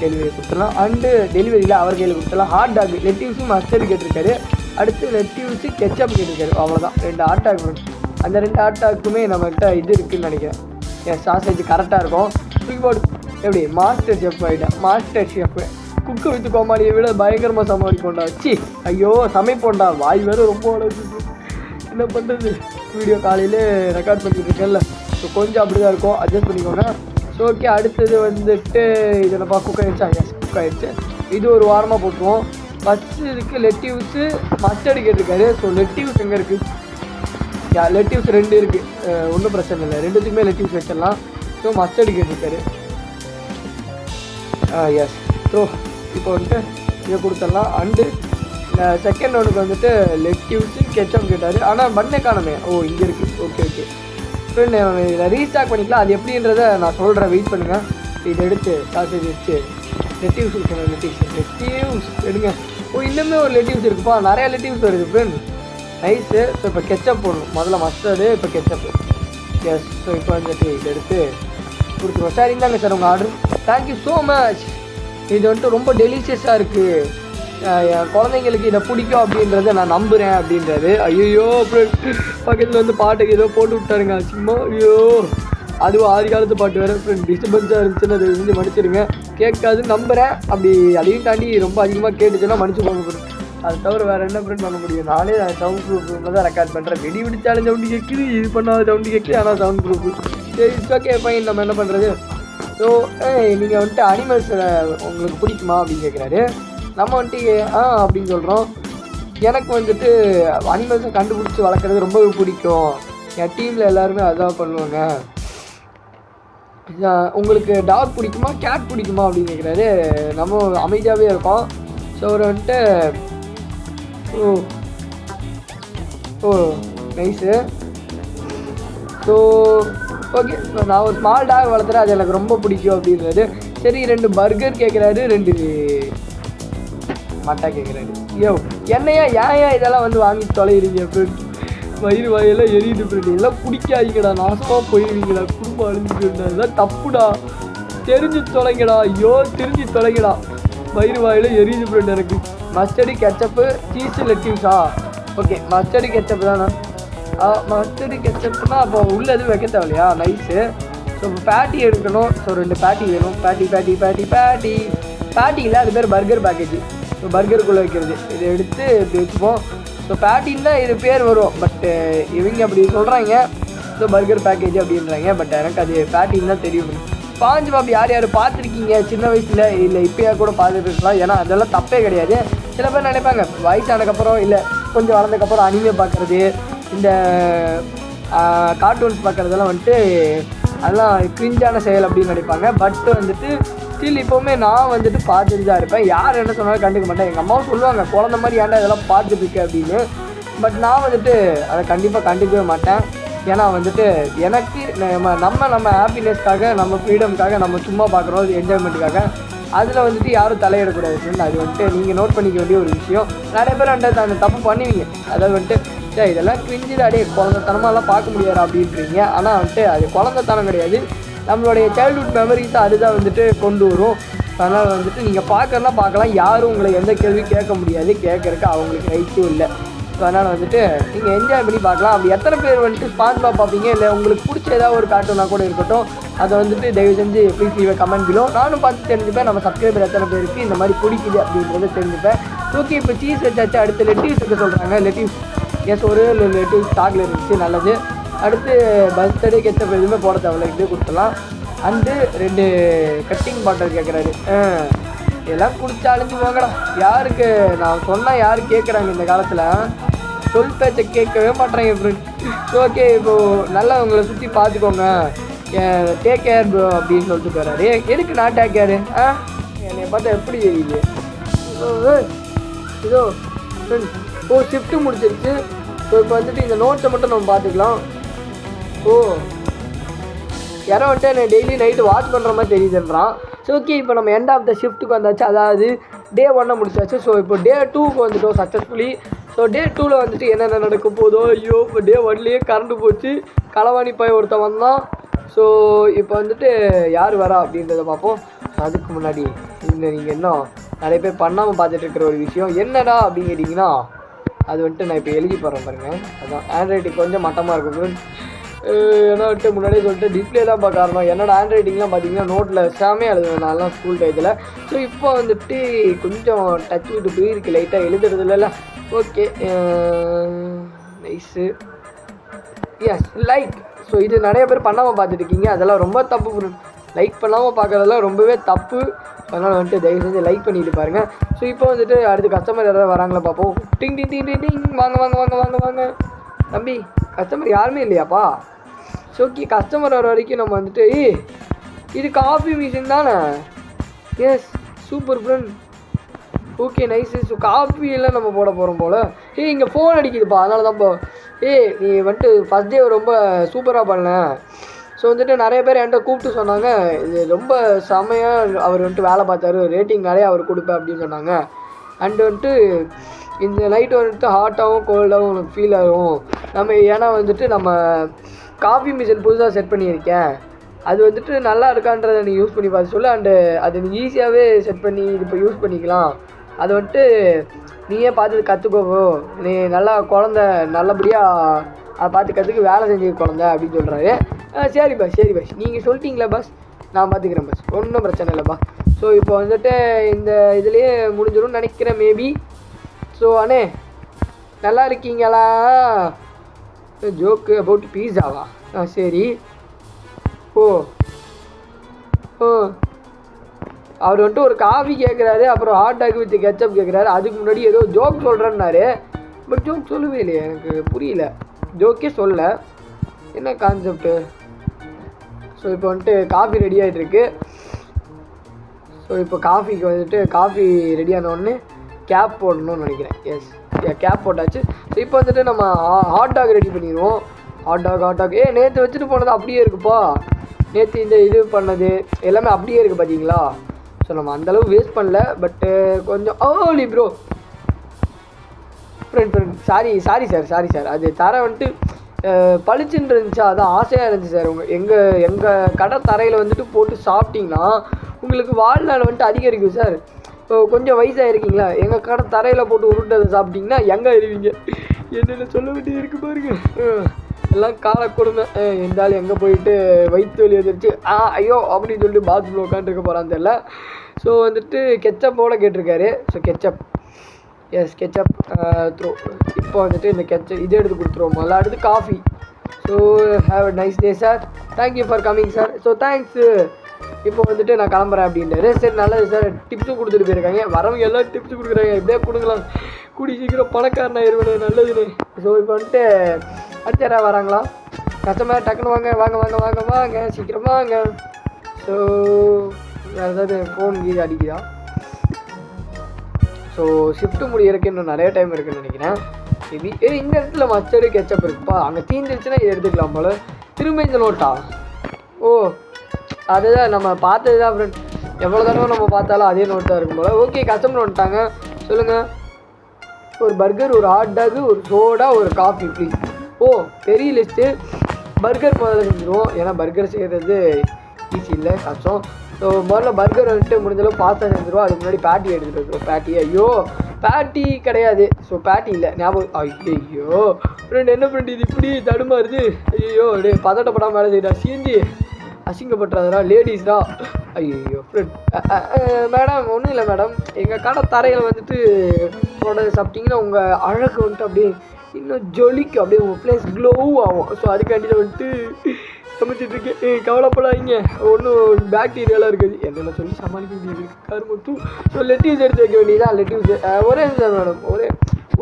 டெலிவரி கொடுத்துடலாம். அண்டு டெலிவரியில் அவர் கையில் கொடுத்துடலாம். ஹாட் டாக் லெட்யூஸும் மஸ்டர்டு கேட்டிருக்காரு. அடுத்து லெட்யூஸு கெச்சப் கேட்டிருக்காரு. அவ்வளோதான், 2 ஹாட் டாக். அந்த 2 ஹாட் டாக்குமே நம்மகிட்ட இது இருக்குதுன்னு நினைக்கிறேன். என் சாசேஜ் கரெக்டாக இருக்கும். ஸ்பீக்போர்டு எப்படி மாஸ்டர் ஷெஃப் ஆகிட்டேன். மாஸ்டர் ஷெஃப் குக்கு வித்து கோமாளியை விட பயங்கரமாக சமாளிப்போண்டா. சி ஐயோ சமைப்போண்டா. வாய் வேறு ரொம்ப வளர்ந்து என்ன பண்ணுறது. வீடியோ காலையில் ரெக்கார்ட் பண்ணிட்டு இருக்கேன்ல, ஸோ கொஞ்சம் அப்படி தான் இருக்கும், அட்ஜஸ்ட் பண்ணிக்கோங்க. ஸோ ஓகே, அடுத்தது வந்துட்டு இதெல்லாம் குக் ஆகிடுச்சா? எஸ் குக் ஆகிடுச்சு. இது ஒரு வாரமாக போட்டுருவோம். ஃபஸ்ட்டு இருக்குது லெட்யூஸு மஸ்டர்டு கேட்டிருக்காரு. ஸோ லெட்யூஸ் எங்கே இருக்குது? லெட்யூஸ் 2 இருக்குது, ஒன்றும் பிரச்சனை இல்லை. 2த்துக்குமே லெட்யூஸ் வச்சிடலாம். ஸோ மஸ்டர்டு கேட்டிருக்காரு. எஸ். ஸோ இப்போ வந்துட்டு இதை கொடுத்துடலாம். அண்டு செகண்ட் ஒனுக்கு வந்துட்டு லெட்யூஸு கெச்சப் கேட்டார். ஆனால் பண்ணே காணுமே. ஓ இங்கே இருக்குது. ஓகே ஓகே ஃப்ரெண்ட், இதை ரீஸ்டாக் பண்ணிக்கலாம். அது எப்படின்றத நான் சொல்கிறேன், வெயிட் பண்ணுங்கள். இதை எடுத்து சாசேஜ் வச்சு லெட்யூஸ் எடுங்க. ஓ இன்னுமே ஒரு லெட்யூஸ் இருக்குப்பா, நிறையா லெட்யூஸ் வருது ஃப்ரெண்ட். நைஸு. ஸோ இப்போ கெச்சப் போடணும். முதல்ல மஸ்டர்டு, இப்போ கெச்சப்பு. எஸ். ஸோ இப்போ வந்துட்டு இதை எடுத்து கொடுத்துருவோம். சார் இந்தாங்க சார் உங்கள் ஆர்டர். Thank you so much. இது வந்துட்டு ரொம்ப டெலிஷியஸாக இருக்குது. என் குழந்தைங்களுக்கு இதை பிடிக்கும் அப்படின்றத நான் நம்புகிறேன் அப்படின்றாரு. ஐயோ ஃப்ரெண்ட், பக்கத்தில் வந்து பாட்டுக்கு ஏதோ போட்டு விட்டாருங்க சும்மா. ஐயோ அதுவும் ஆதி காலத்து பாட்டு வேறு ஃப்ரெண்ட். டிஸ்டர்பன்ஸாக இருந்துச்சுன்னு அதை வந்து மன்னிச்சிருங்க. கேட்காதுன்னு நம்புகிறேன். அப்படி அதையும் தாண்டி ரொம்ப அதிகமாக கேட்டுச்சுன்னா மன்னிச்சு போங்க ஃப்ரெண்ட். அது தவிர வேறு என்ன ஃப்ரெண்ட் பண்ண முடியும். நானே சவுண்ட் ப்ரூஃபில் தான் ரெக்கார்ட் பண்ணுறேன். வெடி வெடிச்சாலும் சவுண்டு கேட்குது, இது பண்ணாத சவுண்டு கேட்குது, ஆனால் சவுண்ட் ப்ரூஃப். சரி ஓகே ஃபைன், நம்ம என்ன பண்ணுறது. ஸோ நீங்கள் வந்துட்டு அனிமல்ஸை உங்களுக்கு பிடிக்குமா அப்படின்னு கேட்குறாரு. நம்ம வந்துட்டு அப்படின்னு சொல்கிறோம். எனக்கு வந்துட்டு அனிமல்ஸை கண்டுபிடிச்சி வளர்க்குறது ரொம்பவே பிடிக்கும். என் டீமில் எல்லாருமே அதான் பண்ணுவாங்க. உங்களுக்கு டாக் பிடிக்குமா கேட் பிடிக்குமா அப்படின்னு கேட்குறாரு. நம்ம அமைதியாகவே இருக்கோம். ஸோ அவர் வந்துட்டு ஓ நைஸு. ஸோ ஓகே, ஸோ நான் ஒரு ஸ்மால் டாக் வளர்த்துறேன், அது எனக்கு ரொம்ப பிடிக்கும் அப்படின்றாரு. சரி 2 பர்கர் கேட்குறாரு, 2 மட்டா கேட்குறாரு. ஐயோ என்னையா ஏன் இதெல்லாம் வந்து வாங்கி தொலைகிறீங்க ஃப்ரெண்ட்? வயிறு வாயெல்லாம் எரியுது ஃப்ரெண்ட். இதெல்லாம் பிடிக்காதீங்கடா, நாசமாக போயிடுவீங்கடா, குடும்பம் அழிஞ்சுக்கிட்டா. இதெல்லாம் தப்புடா, தெரிஞ்சு தொலைங்கடா. ஐயோ தெரிஞ்சு தொலைங்கடா. வயிறு வாயில் எரியுது ஃப்ரெண்ட் எனக்கு. மஸ்டர்டு கெச்சப்பு சீஸு லெட்யூஸா? ஓகே மஸ்டர்டு கெச்சப்பு தானே. மஸ்டர்டு கெச்சப்னா அப்போ உள்ள எதுவும் வைக்க தேவையா? நைஸு. ஸோ இப்போ பேட்டி எடுக்கணும். ஸோ 2 பேட்டி வேணும். பேட்டியில் அது பேர் பர்கர் பேக்கேஜ். ஸோ பர்கருக்குள்ளே வைக்கிறது. இதை எடுத்து இப்படி வச்சுப்போம். ஸோ பேட்டின்னு தான் இது பேர் வரும். பட்டு இவங்க அப்படி சொல்கிறாங்க. ஸோ பர்கர் பேக்கேஜ் அப்படின்றாங்க. பட் எனக்கு அது பேட்டின்னு தான் தெரியும். ஸ்பாஞ்ச் பாப் யார் பார்த்துருக்கீங்க சின்ன வயசில்? இல்லை இப்போயா கூட பார்த்துட்டு இருக்கலாம். ஏன்னா அதெல்லாம் தப்பே கிடையாது. சில பேர் நினைப்பாங்க வயசானதுக்கப்புறம் இல்லை கொஞ்சம் வளர்ந்ததுக்கப்புறம் அனிமே பார்க்குறது, இந்த கார்ட்டூன்ஸ் பார்க்குறதெல்லாம் வந்துட்டு அதெல்லாம் கிரிஞ்சான செயல் அப்படின்னு நினைப்பாங்க. பட் வந்துட்டு ஸ்டில் இப்போவுமே நான் வந்துட்டு பார்த்துட்டு தான் இருப்பேன். யார் என்ன சொன்னாலும் கண்டுக்க மாட்டேன். எங்கள் அம்மாவும் சொல்லுவாங்க குழந்த மாதிரி ஏன்டா இதெல்லாம் பார்த்துட்டு இருக்கு அப்படின்னு. பட் நான் வந்துட்டு அதை கண்டிப்பாக கண்டுக்கவே மாட்டேன். ஏன்னா வந்துட்டு எனக்கு நம்ம ஹாப்பினஸ்க்காக நம்ம ஃப்ரீடம்காக நம்ம சும்மா பார்க்குறோம் என்ஜாய்மெண்ட்டுக்காக அதில் வந்துட்டு யாரும் தலையிடக்கூடாது ஃப்ரெண்ட். அது வந்துட்டு நீங்கள் நோட் பண்ணிக்க வேண்டிய ஒரு விஷயம். நிறைய பேர் அந்த தப்பு பண்ணுவீங்க. அதாவது வந்துட்டு சரி இதெல்லாம் கிரிஞ்சுதாடே குழந்தைத்தனமாலாம் பார்க்க முடியாது அப்படின்றீங்க. ஆனால் வந்துட்டு அது குழந்தைத்தனம் கிடையாது, நம்மளுடைய சைல்ட்ஹுட் மெமரிஸை அதுதான் வந்துட்டு கொண்டு வரும். அதனால் வந்துட்டு நீங்கள் பார்க்கலாம், யாரும் உங்களை எந்த கேள்வியும் கேட்க முடியாது, கேட்குறக்கு அவங்களுக்கு ரைட்ஸும் இல்லை. ஸோ அதனால் வந்துட்டு நீங்கள் என்ஜாய் பண்ணி பார்க்கலாம். அப்படி எத்தனை பேர் வந்துட்டு ஸ்பான்பாப் பார்ப்பீங்க, இல்லை உங்களுக்கு பிடிச்ச ஏதாவது ஒரு கார்ட்டூனா கூட இருக்கட்டும், அதை வந்துட்டு தயவு செஞ்சு ப்ளீஸ் லீவ் கமெண்ட் பிலோ. நானும் பார்த்து தெரிஞ்சுப்பேன் நம்ம சப்ஸ்கிரைபர் எத்தனை பேருக்கு இந்த மாதிரி பிடிக்குது அப்படின்றத தெரிஞ்சுப்பேன். ஓகே, இப்போ சீஸ் வச்சாச்சு, அடுத்து லெட்டிவ்ஸ் இருக்க சொல்கிறாங்க. லெட்டிவ்ஸ் எஸ், ஒரு லெட்டிவ்ஸ் ஸ்டாக்ல இருந்துச்சு, நல்லது. அடுத்து பர்த்டே கெச்சப் எதுவுமே போட தேவையில்ல, இது கொடுத்துடலாம். அண்டு 2 கட்டிங் பாட்டில் கேட்குறாரு. இதெல்லாம் குடிச்சு அழிஞ்சு போங்கடா. யாருக்கு நான் சொன்னால் யார் கேட்குறாங்க இந்த காலத்தில்? சொல் பேச்சை கேட்கவே மாட்டேறாங்க ஃப்ரெண்ட். ஓகே, இப்போது நல்லா உங்களை சுற்றி பார்த்துக்கோங்க, டேக் கேர் ப்ரோ அப்படின்னு சொல்லிட்டு போகிறாரு. எதுக்கு நான் டேக் கேரு? என்னை பார்த்தா எப்படி தெரியுது? இதோ ஃப்ரெண்ட், ஷிஃப்ட்டு முடிச்சிருச்சு. ஸோ இப்போ வந்துட்டு இந்த நோட்ஸை மட்டும் நம்ம பார்த்துக்கலாம். யாரோ வந்துட்டு என்னை டெய்லி நைட்டு வாட்ச் பண்ணுற மாதிரி தெரியுதுன்றான். ஸோ ஓகே, இப்போ நம்ம எண்ட் ஆஃப் த ஷிஃப்ட்டுக்கு வந்தாச்சு, அதாவது டே 1 முடிச்சாச்சு. ஸோ இப்போ டே 2க்கு வந்துட்டோம் சக்ஸஸ்ஃபுல்லி. ஸோ டே 2ல் வந்துட்டு என்னென்ன நடக்க போதோ, ஐயோ இப்போ டே 1லேயே கரண்ட்டு போச்சு, களவாணி பாய் ஒருத்தன் வந்தான். ஸோ இப்போ வந்துட்டு யார் வரா அப்படின்றத பார்ப்போம். அதுக்கு முன்னாடி நீங்கள் இன்னும் நிறைய பேர் பண்ணாமல் பார்த்துட்டு இருக்கிற ஒரு விஷயம் என்னடா அப்படின்னு கேட்டிங்கன்னா, அது வந்துட்டு நான் இப்போ எழுதி போகிறேன் பாருங்கள். அதுதான் ஹேண்ட் கொஞ்சம் மட்டமாக இருக்கும். ஏன்னா வந்துட்டு முன்னாடியே சொல்லிட்டு டிஸ்பிளே தான் காரணம். என்னோட ஹேண்ட் ரைட்டிங்லாம் பார்த்தீங்கன்னா நோட்டில் செம்மையாக எழுதுவேன் நான்லாம் ஸ்கூல் டைத்தில். ஸோ இப்போ வந்துட்டு கொஞ்சம் டச் விட்டு போயிருக்கு லைட்டாக எழுதுறதுல. Okay, nice. Yes, like. So இது நிறைய பேர் பண்ணாமல் பார்த்துட்டு இருக்கீங்க, அதெல்லாம் ரொம்ப தப்பு. லைக் பண்ணாமல் பார்க்குறதெல்லாம் ரொம்பவே தப்பு. அதனால் வந்துட்டு தயவு செஞ்சு லைக் பண்ணிட்டு பாருங்கள். ஸோ இப்போ வந்துட்டு அடுத்து கஸ்டமர் யாராவது வராங்களா பார்ப்போம். டிங் டிங் டிங் டிங், வாங்க வாங்க வாங்க வாங்க வாங்க தம்பி. கஸ்டமர் யாருமே இல்லையாப்பா? ஸோ ஓகே, கஸ்டமர் வர வரைக்கும் நம்ம வந்துட்டு இது காஃபி மிஷின் தானே? Yes, super friend. Okay, nice. So காஃபியெல்லாம் நம்ம போட போகிறோம் போல். இங்கே ஃபோன் அடிக்குதுப்பா, அதனால தான்ப்பா. நீ வந்துட்டு ஃபஸ்ட் டே ரொம்ப சூப்பராக பண்ணேன். ஸோ வந்துட்டு நிறைய பேர் என்கிட்ட கூப்பிட்டு சொன்னாங்க, இது ரொம்ப செம்மையாக அவர் வந்துட்டு வேலை பார்த்தாரு, ரேட்டிங் நிறையா அவர் கொடுப்பேன் அப்படின்னு சொன்னாங்க. அண்டு வந்துட்டு இந்த நைட்டு வந்துட்டு ஹாட்டாகவும் கோல்டாகவும் உனக்கு ஃபீல் ஆகும் நம்ம. ஏன்னா வந்துட்டு நம்ம காஃபி மிஷின் புதுசாக செட் பண்ணியிருக்கேன், அது வந்துட்டு நல்லா இருக்கான்றதை நீ யூஸ் பண்ணி பார்த்து சொல்லு. அண்டு அது நீ ஈஸியாகவே செட் பண்ணி இது இப்போ யூஸ் பண்ணிக்கலாம். அது வந்துட்டு நீயே பார்த்து கற்றுக்கோ, நீ நல்லா குழந்த நல்லபடியாக அதை பார்த்து கற்றுக்கு வேலை செஞ்சு குழந்த அப்படின்னு சொல்கிறாரு. சரி பஸ் நீங்கள் சொல்லிட்டீங்களா பஸ், நான் பார்த்துக்கிறேன் பஸ், ஒன்றும் பிரச்சனை இல்லைப்பா. ஸோ இப்போ வந்துட்டு இந்த இதுலேயே முடிஞ்சிடும்னு நினைக்கிறேன் மேபி. ஸோ அண்ணே நல்லா இருக்கீங்களா? ஜோக்கு அபவுட் பீஸாவா? சரி. அவர் வந்துட்டு ஒரு காஃபி கேட்குறாரு, அப்புறம் ஹாட் டாக் வித் கெச்சப் கேட்குறாரு. அதுக்கு முன்னாடி ஏதோ ஜோக் சொல்கிறேன்னாரு, பட் ஜோக் சொல்லவே இல்லையே, எனக்கு புரியல. ஜோக்கே சொல்ல, என்ன கான்செப்ட்டு? ஸோ இப்போ வந்துட்டு காஃபி ரெடி ஆகிட்டுருக்கு. ஸோ இப்போ காஃபிக்கு வந்துட்டு காஃபி ரெடி ஆனோடனே கேப் போடணும்னு நினைக்கிறேன். எஸ், கேப் போட்டாச்சு. ஸோ இப்போ வந்துட்டு நம்ம ஹாட் டாக் ரெடி பண்ணிடுவோம். ஹாட் டாக் நேற்று வச்சுட்டு போனது அப்படியே இருக்குப்பா. நேற்று இந்த இது பண்ணது எல்லாமே அப்படியே இருக்குது பார்த்தீங்களா? ஸோ நம்ம அந்தளவு வேஸ்ட் பண்ணல, பட்டு கொஞ்சம் ஓலி ப்ரோ ஃப்ரெண்ட் சாரி சார். அது தர வந்துட்டு பளிச்சுன்னு இருந்துச்சா, அதான் ஆசையாக இருந்துச்சு சார். எங்கள் கடை தரையில் வந்துட்டு போட்டு சாப்பிட்டிங்கன்னா உங்களுக்கு வாழ்நாள் வந்துட்டு அதிகரிக்கும் சார். இப்போ கொஞ்சம் வயசாக இருக்கீங்களா, எங்கள் கடை தரையில் போட்டு உருண்டதை சாப்பிட்டிங்கன்னா எங்கே இருவீங்க? என்னென்ன சொல்ல வேண்டியது இருக்குது பாருங்க. எல்லாம் காலை கொடுமை. இருந்தாலும் எங்கே போயிட்டு வயிற்று வலி வந்துருச்சு ஐயோ அப்படின்னு சொல்லிட்டு பாத்ரூமில் உட்காந்துருக்க போகிறான்னு தெரியல. ஸோ வந்துட்டு கெச்சப்போட கேட்டிருக்காரு. So ketchup, yes ketchup throw. இப்போ வந்துட்டு இந்த இது எடுத்து கொடுத்துருவோம். முதல்ல அடுத்து coffee. So have a nice day sir, thank you for coming sir. So thanks. இப்போ வந்துட்டு நான் கிளம்புறேன் அப்படின்றாரு. சரி நல்லது சார், டிப்ஸும் கொடுத்துட்டு போயிருக்காங்க. வரவங்க எல்லாம் டிப்ஸ் கொடுக்குறாங்க, இப்படியே கொடுக்கலாம், கூடி சீக்கிரம் பணக்காரன் ஆயிடுவேனே, நல்லதுன்னு. ஸோ இப்போ வந்துட்டு அடுத்த யாராவது வராங்களா? கஸ்டமர் டக்குன்னு வாங்க வாங்க வாங்க வாங்க வாங்க சீக்கிரமாக வாங்க. ஸோ வேறு ஏதாவது ஃபோன் கீது அடிக்குதா? ஸோ ஷிஃப்ட்டு முடியறதுக்கு இன்னும் நிறைய டைம் இருக்குதுன்னு நினைக்கிறேன். மேபி இந்த இடத்துல மஸ்டர்டு கெச்சப் இருக்குப்பா. அங்கே தீந்துருச்சுன்னா இதை எடுத்துக்கலாம் போல. திரும்ப இந்த நோட்டா? ஓ அதுதான் நம்ம பார்த்தது தான் ஃப்ரெண்ட். எவ்வளோ தடவை நம்ம பார்த்தாலும் அதே நோட் தான் இருக்கும் போல. ஓகே கஸ்டமர் வந்துட்டாங்க, சொல்லுங்கள். ஒரு பர்கர், ஒரு ஹாட் டாகு, ஒரு சோடா, ஒரு காஃபி ப்ளீஸ். ஓ பெரிய லிஸ்ட்டு. பர்கர் முதல்ல செஞ்சுருவோம், ஏன்னா பர்கர் செய்கிறது ஈஸி இல்லை, கஷ்டம். ஸோ முதல்ல பர்கர் வந்துட்டு முடிஞ்சளவு ஃபாஸ்ட்டாக செஞ்சுருவோம். அதுக்கு முன்னாடி பேட்டி எடுத்துகிட்டு இருக்கோம். பேட்டி ஐயோ பேட்டி கிடையாது. ஸோ பேட்டி இல்லை ஞாபகம். ஐயோ ஃப்ரெண்ட் என்ன ஃப்ரெண்ட் இது இப்படி தடுமாறுது? ஐயோ டே பதட்டப்படாமல் வேலை செய்யடா. சீந்தி அசிங்கப்பட்டுறதுடா லேடிஸ்டா. ஐயோ ஃப்ரெண்ட். மேடம் ஒன்றும் இல்லை மேடம், எங்கள் கடை தரையில் வந்துட்டு சாப்பிட்டீங்கன்னா உங்கள் அழகு வந்துட்டு அப்படியே இன்னும் ஜொலிக்கும், அப்படியே உங்கள் ப்ளேஸ் க்ளோ ஆகும். ஸோ அதுக்காண்டி வந்துட்டு சமைச்சிட்ருக்கேன். கவலைப்படாதீங்க, ஒன்றும் பாக்டீரியாலாம் இருக்குது. என்னென்ன சொல்லி சமாளிக்க வேண்டியது கருமத்து. ஸோ லெட்டிவ்ஸ் எடுத்து வைக்க வேண்டியதான். லெட்டிவ்ஸ் ஒரே நிமிஷம் மேடம்,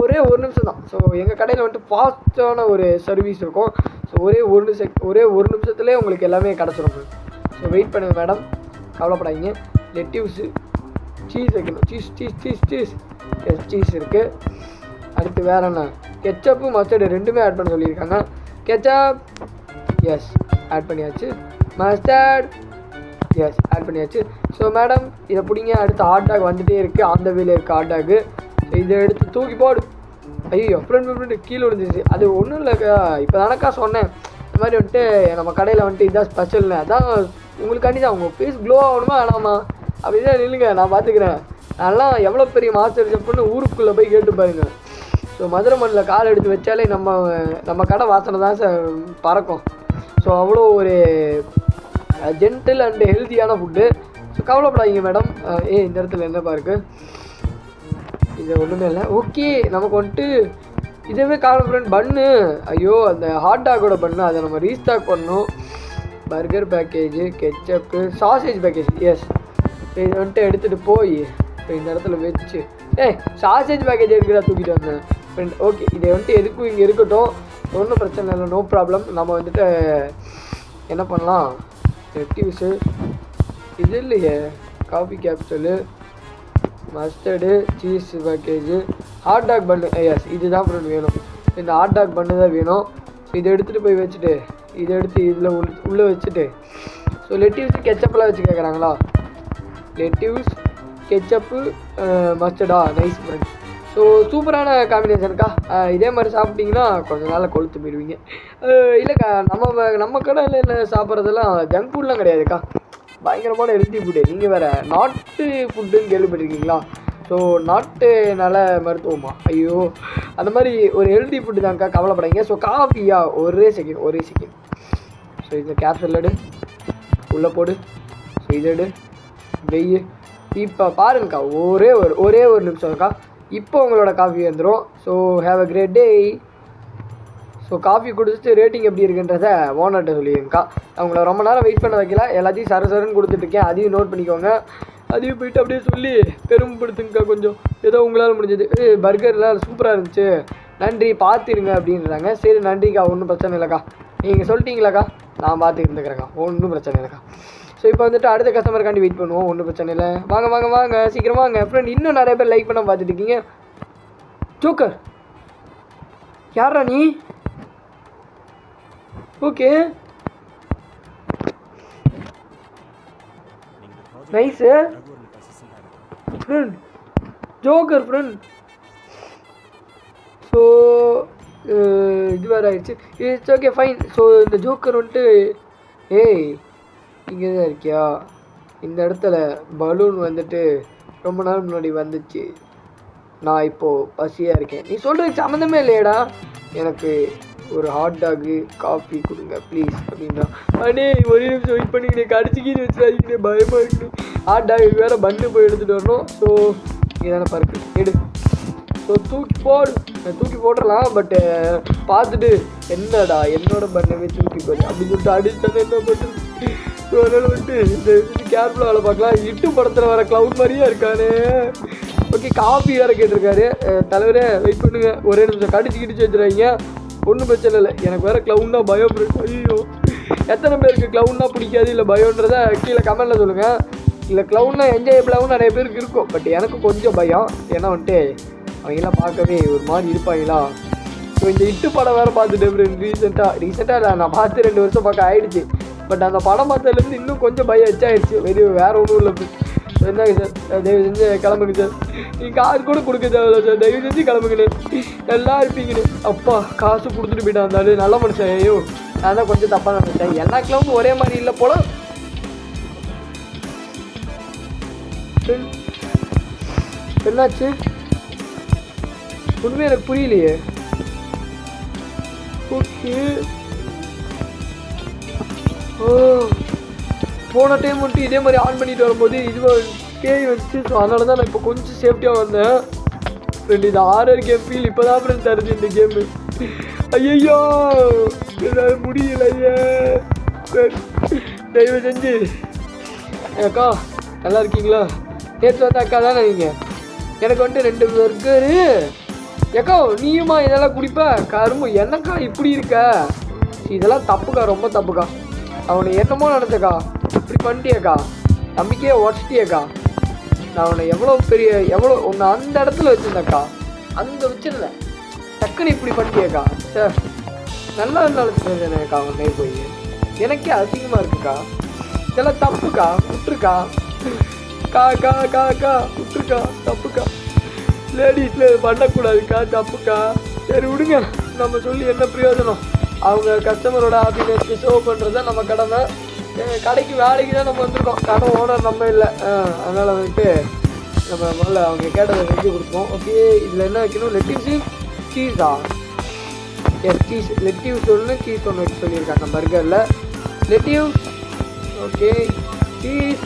ஒரே ஒரு நிமிஷம் தான். ஸோ எங்கள் கடையில் வந்துட்டு ஃபாஸ்ட்டான ஒரு சர்வீஸ் இருக்கும். ஸோ ஒரே ஒரு நிமிஷத்துலேயே உங்களுக்கு எல்லாமே கிடச்சிரும். ஸோ வெயிட் பண்ணுங்கள் மேடம், கவலைப்படாதீங்க. லெட்டிவ்ஸு சீஸ் வைக்கணும். சீஸ் எஸ் சீஸ் இருக்குது. அடுத்து வேறு என்ன? கெச்சப்பு மஸ்டர்டு ரெண்டுமே ஆட் பண்ண சொல்லியிருக்காங்க. கெச்சப் எஸ் ஆட் பண்ணியாச்சு. மஸ்டர்ட் எஸ் ஆட் பண்ணியாச்சு. ஸோ மேடம் இதை பிடிங்க. அடுத்து ஹாட் டாக் வந்துகிட்டே இருக்குது. அந்த வேலையில் இருக்குது ஹாட் டாக்கு. ஸோ இதை எடுத்து தூக்கி போடு. ஐயோ ஃப்ரெண்டு கீழே விழுந்துச்சு. அது ஒன்றும் இல்லைக்கா, இப்போ தானக்கா சொன்னேன் இந்த மாதிரி வந்துட்டு நம்ம கடையில் வந்துட்டு இதுதான் ஸ்பெஷல்னு. அதான் உங்களுக்காண்டி தான். உங்கள் ஃபேஸ் க்ளோ ஆகணுமா வேணாமா? அப்படி தான் நில்லுங்க, நான் பார்த்துக்கிறேன். நல்லா எவ்வளோ பெரிய மாஸ்டர் செஃப்னு ஊருக்குள்ளே போய் கேட்டு பாருங்க. ஸோ மதுரை மண்ணில் கால் எடுத்து வச்சாலே நம்ம கடை வாசனை தான் சார் பறக்கும். ஸோ அவ்வளோ ஒரு ஜென்டில் அண்டு ஹெல்த்தியான ஃபுட்டு. ஸோ கவலைப்படாதீங்க மேடம். இந்த இடத்துல என்னப்பா இருக்குது? இது ஒன்றுமே இல்லை. ஓகே நமக்கு வந்துட்டு இதுவே காலம் ஃப்ரெண்ட் பன்னு. ஐயோ அந்த ஹாட் டாகோட பன்னு, அதை நம்ம ரீஸ்டாக் பண்ணணும். Burger package, ketchup, sausage package yes. இது வந்துட்டு எடுத்துகிட்டு போய் இப்போ இந்த இடத்துல வச்சு சாசேஜ் பேக்கேஜ் எடுக்கிறா தூக்கிட்டு வந்தேன் ஃப்ரெண்ட். ஓகே இதை வந்துட்டு எதுக்கும் இங்கே இருக்கட்டும், ஒன்றும் பிரச்சனை இல்லை, நோ ப்ராப்ளம். நம்ம வந்துட்டு என்ன பண்ணலாம்? லெட்டிவ்ஸு இது இல்லையே, coffee capsule, mustard, cheese package, hot dog bun yes இதுதான் ஃப்ரெண்ட் வேணும். இந்த ஹாட் டாக் பன்னு தான் வேணும். ஸோ இதை எடுத்துகிட்டு போய் வச்சுட்டு இதை எடுத்து இதில் உள்ளே வச்சுட்டு. ஸோ லெட்டிவ்ஸு கெச்சப்பெல்லாம் வச்சு கேட்குறாங்களா? லெட்டிவ்ஸ் கெச்சப்பு மஸ்டர்டா நைஸ் ஃப்ரெண்ட். ஸோ சூப்பரான காம்பினேஷனுக்கா. இதே மாதிரி சாப்பிட்டிங்கன்னா கொஞ்சம் நாளில் கொளுத்து போயிடுவீங்க. இல்லைக்கா நம்ம கடையில் சாப்பிட்றதெல்லாம் ஜங்க் ஃபுட்லாம் கிடையாதுக்கா, பயங்கரமான ஹெல்த்தி ஃபுட்டு. நீங்கள் வேறு நாட்டு ஃபுட்டுன்னு கேள்விப்பட்டிருக்கீங்களா? ஸோ நாட்டு நல மருத்துவமா? ஐயோ அந்த மாதிரி ஒரு ஹெல்த்தி ஃபுட்டு தான்க்கா, கவலைப்படாதீங்க. ஸோ காஃபியா ஒரே செகண்ட். ஸோ இந்த கேப்சூல் எடு, உள்ளே போடு. ஸோ இதை எடு, வெய்யு. இப்போ பாருங்கக்கா, ஒரே ஒரு நிமிஷம்க்கா. இப்போ உங்களோட காஃபி வந்துடும். So have a great day. So coffee குடிச்சிட்டு ரேட்டிங் எப்படி இருக்குன்றதை ஓனர்கிட்ட சொல்லிடுங்கக்கா. அவங்கள ரொம்ப நேரம் வெயிட் பண்ண வைக்கல, எல்லாத்தையும் சரசரன்னு கொடுத்துட்ருக்கேன். அதையும் நோட் பண்ணிக்கோங்க. அதையும் போய்ட்டு அப்படியே சொல்லி பெருமைப்படுத்துங்கக்கா கொஞ்சம். ஏதோ உங்களால் முடிஞ்சது. பர்கர்லாம் சூப்பராக இருந்துச்சு, நன்றி, பார்த்துருங்க அப்படின்றாங்க. சரி நன்றிக்கா, ஒன்றும் பிரச்சனை இல்லைக்கா. நீங்கள் சொல்லிட்டீங்களாக்கா, நான் பார்த்து இருந்துக்கிறேங்க்கா, ஒன்றும் பிரச்சனை இல்லைக்கா. ஸோ இப்போ வந்துட்டு அடுத்த கஸ்டமருக்காண்டி வெயிட் பண்ணுவோம், ஒன்றும் பிரச்சனை இல்லை. வாங்க சீக்கிரம் வாங்க ஃப்ரெண்ட். இன்னும் நிறைய பேர் லைக் பண்ண பார்த்துட்டு இருக்கீங்க. ஜோக்கர் யாரா நீ? Okay nice friend, joker friend. So இது வேறு ஆயிடுச்சு. It's okay fine. ஸோ இந்த ஜோக்கர் வந்துட்டு இங்கே தான் இருக்கியா? இந்த இடத்துல பலூன் வந்துட்டு ரொம்ப நாள் முன்னாடி வந்துச்சு. நான் இப்போது பசியாக இருக்கேன். நீ சொல்கிறது சம்மந்தமே இல்லையடா. எனக்கு ஒரு ஹாட் டாகு காஃபி கொடுங்க ப்ளீஸ் அப்படின்னா. அண்ணே ஒரே நிமிஷம் வெயிட் பண்ணிக்கிட்டே கடிச்சிக்கிட்டு வச்சுடாதீங்கண்ணே, பயமாக இருக்குண்ணே. ஹாட் டாகு வேறு பன்னு போய் எடுத்துகிட்டு வரணும். ஸோ இங்கே தானே பருக்கு எடு. ஸோ தூக்கி போட்டுடலாம். பட்டு பார்த்துட்டு என்னடா என்னோட பண்ணவே தூக்கி போடு அப்படின்னு சொல்லிட்டு அடிச்சானே என்ன பண்ணுறது. ஸோ அதனால் வந்துட்டு இந்த கேர்ஃபுல்லாக வேலை பார்க்கலாம். இட்டு படத்தில் வர க்ளவுட் மாதிரியே இருக்கானே. ஓகே காஃபி வேறு கேட்டிருக்காரு. தலைவரே வெயிட் பண்ணுங்க, ஒரே நிமிஷம் கடிச்சு வச்சுருவாங்க, ஒன்றும் பிரச்சனை இல்லை. எனக்கு வேறு க்ளவுன்னா பயம். ஐயோ எத்தனை பேருக்கு க்ளவுன்னா பிடிக்காது இல்லை பயம்ன்றதை கீழே கமெண்டில் சொல்லுங்கள். இல்லை க்ளவுன்னா என்ஜாயபிளாகவும் நிறைய பேருக்கு இருக்கும், பட் எனக்கு கொஞ்சம் பயம். ஏன்னா வந்துட்டு அவங்களாம் பார்க்கவே ஒரு மாதிரி இருப்பாங்களா. ஸோ இந்த இட்டு படம் வேறு பார்த்துட்டேன் ஃப்ரெண்ட். ரீசெண்டாக நான் பார்த்து 2 வருஷம் பக்கம் ஆகிடுச்சு. பட் அந்த படம் பார்த்ததுலேருந்து இன்னும் கொஞ்சம் பயம் எச்சாயிடுச்சு. வேறு ஒன்றும் இல்லை. என்னங்க சார், தயவு செஞ்சு கிளம்புங்க சார். நீங்கள் காசு கூட கொடுக்க தேவையில்ல சார், தயவு செஞ்சு கிளம்புங்கண்ணே, எல்லாம் இருப்பீங்கண்ணே. அப்பா காசு கொடுத்துட்டு போயிட்டா இருந்தாலும் நல்ல மனுஷன். ஐயோ நான் தான் கொஞ்சம் தப்பாக நினைச்சேன். எல்லா கிளம்பும் ஒரே மாதிரி இல்லை போல. என்னாச்சு உண்மையாக எனக்கு புரியலையே. ஓகே, ஓ போன டைம் வந்துட்டு இதே மாதிரி ஆன் பண்ணிட்டு வரும்போது இதுவாக பேய் வச்சு. ஸோ அதனால தான் நான் இப்போ கொஞ்சம் சேஃப்டியாக வந்தேன் ஃப்ரெண்ட். இது ஹாரர் கேம் ஃபீல் இப்போ தான் ஃப்ரெண்ட் தருது இந்த கேமு. ஐயோ என்னால் முடியலையே. தயவு செஞ்சு அக்கா நல்லா இருக்கீங்களா? நேற்று வந்து அக்கா தானே நீங்கள்? எனக்கு வந்துட்டு 2 பர்கரு. ஏக்கா நீயுமா இதெல்லாம் குடிப்ப? கரும்பு என்னக்கா இப்படி இருக்க? இதெல்லாம் தப்புக்கா, ரொம்ப தப்புக்கா. அவனை என்னமோ நினச்சக்கா, இப்படி பண்ணிட்டியக்கா, நம்பிக்கையே உடச்சிட்டியக்கா. நான் அவனை எவ்வளோ உன்னை அந்த இடத்துல வச்சுருந்தேக்கா, அங்கே வச்சுருந்தேன். டக்குன்னு இப்படி பண்ணிட்டியக்கா. சார் நல்லா இருந்தாலும் எனக்கா அவனே போய் எனக்கே அசிங்கமாக இருக்குக்கா. இதெல்லாம் தப்புக்கா, விட்டுருக்கா. கா விட்டுருக்கா, தப்புக்கா. லேடிஸில் பண்ணக்கூடாதுக்கா, தப்புக்கா. சரி விடுங்க, நம்ம சொல்லி என்ன பிரயோஜனம்? அவங்க கஸ்டமரோட ஹாப்பினஸ்க்கு ஷோ பண்ணுறது தான் நம்ம கடமை. கடைக்கு வேலைக்கு தான் நம்ம வந்திருக்கோம், கடை ஓனர் நம்ம இல்லை. அதனால் வந்துட்டு நம்ம முதல்ல அவங்க கேட்டதை செஞ்சு கொடுப்போம். ஓகே, இதில் என்ன வைக்கணும்? லெட்டிவ்ஸு சீஸா? எஸ் சீஸ், லெட்டிவ்ஸ் ஒன்று சீஸ் ஒன்று வச்சு சொல்லியிருக்காங்க பர்கரில். லெட்டிவ்ஸ் ஓகே, சீஸ்.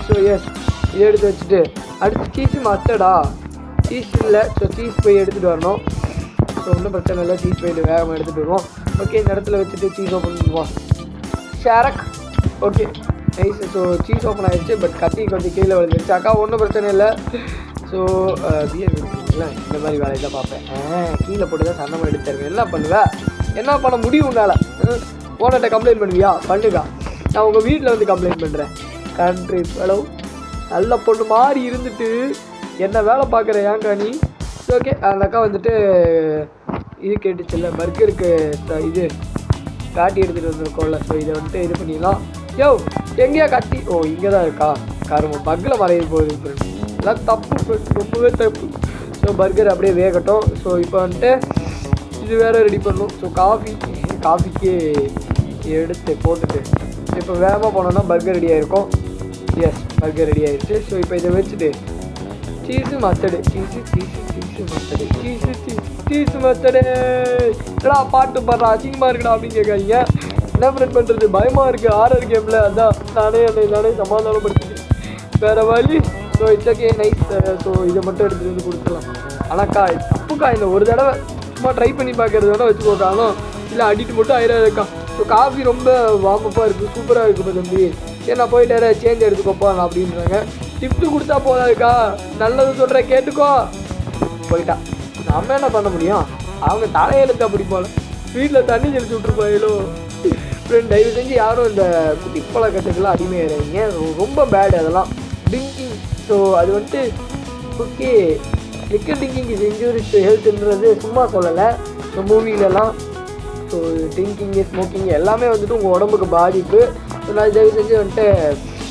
ஸோ எஸ், இதை எடுத்து வச்சுட்டு அடுத்து சீஸு மஸ்டர்டா? சீஸ் இல்லை, ஸோ சீஸ் போய் எடுத்துகிட்டு வரணும். ஸோ ஒன்றும் பிரச்சனை இல்லை, சீஸ் போயிட்டு வேகமாக எடுத்துகிட்டு வருவோம். ஓகே, இந்த இடத்துல வச்சுட்டு சீஸ் ஓப்பன் பண்ணுவோம். ஷேரக் okay nice. So cheese open ஆகிடுச்சு, பட் கத்தி கொஞ்சம் கீழே விழுந்துருச்சு. அக்கா ஒன்றும் பிரச்சனை இல்லை. ஸோ பியர் இல்லை, இந்த மாதிரி வேலையை தான் பார்ப்பேன். கீழே போட்டு தான் சண்டை எடுத்து தருவேன். என்ன பண்ணுவேன்? என்ன பண்ண முடியும் உன்னால்? ஓனர்கிட்ட கம்ப்ளைண்ட் பண்ணுவியா? பண்ணுக்கா, நான் உங்கள் வீட்டில் வந்து கம்ப்ளைண்ட் பண்ணுறேன். கண்ட்ரி ஹலோ, நல்ல பொண்ணு மாதிரி இருந்துட்டு என்ன வேலை பார்க்குற ஏங்கா நீ? ஓகே, அந்த அக்கா வந்துட்டு இது கேட்டுச்சுல்ல, பர்கருக்கு இது காட்டி எடுத்துகிட்டு வந்துருக்கோம்ல. ஸோ இதை வந்துட்டு இது பண்ணிடலாம். யோ எங்கேயா கட்டி? ஓ இங்கே தான் இருக்கா. கரும்பு பக்கில் மறைய போகுது ஃப்ரெண்ட். எல்லாம் தப்பு ஃப்ரெண்ட், ரொம்பவே தப்பு. ஸோ பர்கர் அப்படியே வேகட்டும். ஸோ இப்போ வந்துட்டு இது வேறு ரெடி பண்ணணும். ஸோ காஃபிக்கு எடுத்து போட்டுட்டு இப்போ வேகமாக போனோன்னா பர்கர் ரெடி ஆகிருக்கும். எஸ், பர்கர் ரெடி ஆகிடுச்சு. ஸோ இப்போ இதை வச்சுட்டு சீஸு மஸ்டர்டு, சீஸு மஸ்டர்டு. எடா பாட்டு பாடுறா, அசிங்கமாக இருக்குடா அப்படின்னு கேட்காதீங்க. என்ன ஃப்ரெண்ட் பண்ணுறது, பயமாக இருக்குது ஹாரர் கேமில். அதான் நானே சமாதானப்படுத்திக்கிறேன், வேறு வழி. So it's okay nice. So இதை மட்டும் எடுத்துகிட்டு வந்து கொடுத்துக்கலாம். ஆனாக்கா தப்புக்கா, இந்த ஒரு தடவை சும்மா ட்ரை பண்ணி பார்க்குறது வேணால் வச்சு போட்டாலும் இல்லை அடிட்டு மட்டும் ஆயிடாதுக்கா. ஸோ காஃபி ரொம்ப வார்மப்பாக இருக்குது, சூப்பராக இருக்குப்பா தம்பி. சரி நான் போயிட்டு சேஞ்ச் எடுத்துக்கோப்பா அப்படின்றாங்க. டிப்ட்டு கொடுத்தா போதாதுக்கா, நல்லது சொல்கிறேன் கேட்டுக்கோ. போயிட்டா, நம்ம என்ன பண்ண முடியும்? அவங்க தலையெழுத்து அப்படி போல, வீட்டில் தண்ணி தெளிச்சு விட்ருப்பாங்களோ. ஃப்ரெண்ட் தயவு செஞ்சு யாரும் இந்த குட்டி பழக்கத்துக்கெல்லாம் அடிமையாகிறீங்க, ரொம்ப பேடு அதெல்லாம். ட்ரிங்கிங், ஸோ அது வந்துட்டு okay, liquor drinking is injuries to ஹெல்த்ன்றது சும்மா சொல்லலை. ஸோ மூவிலலாம் ஸோ ட்ரிங்கிங்கு ஸ்மோக்கிங் எல்லாமே வந்துட்டு உங்கள் உடம்புக்கு பாதிப்பு. ஸோ நான் தயவு செஞ்சு வந்துட்டு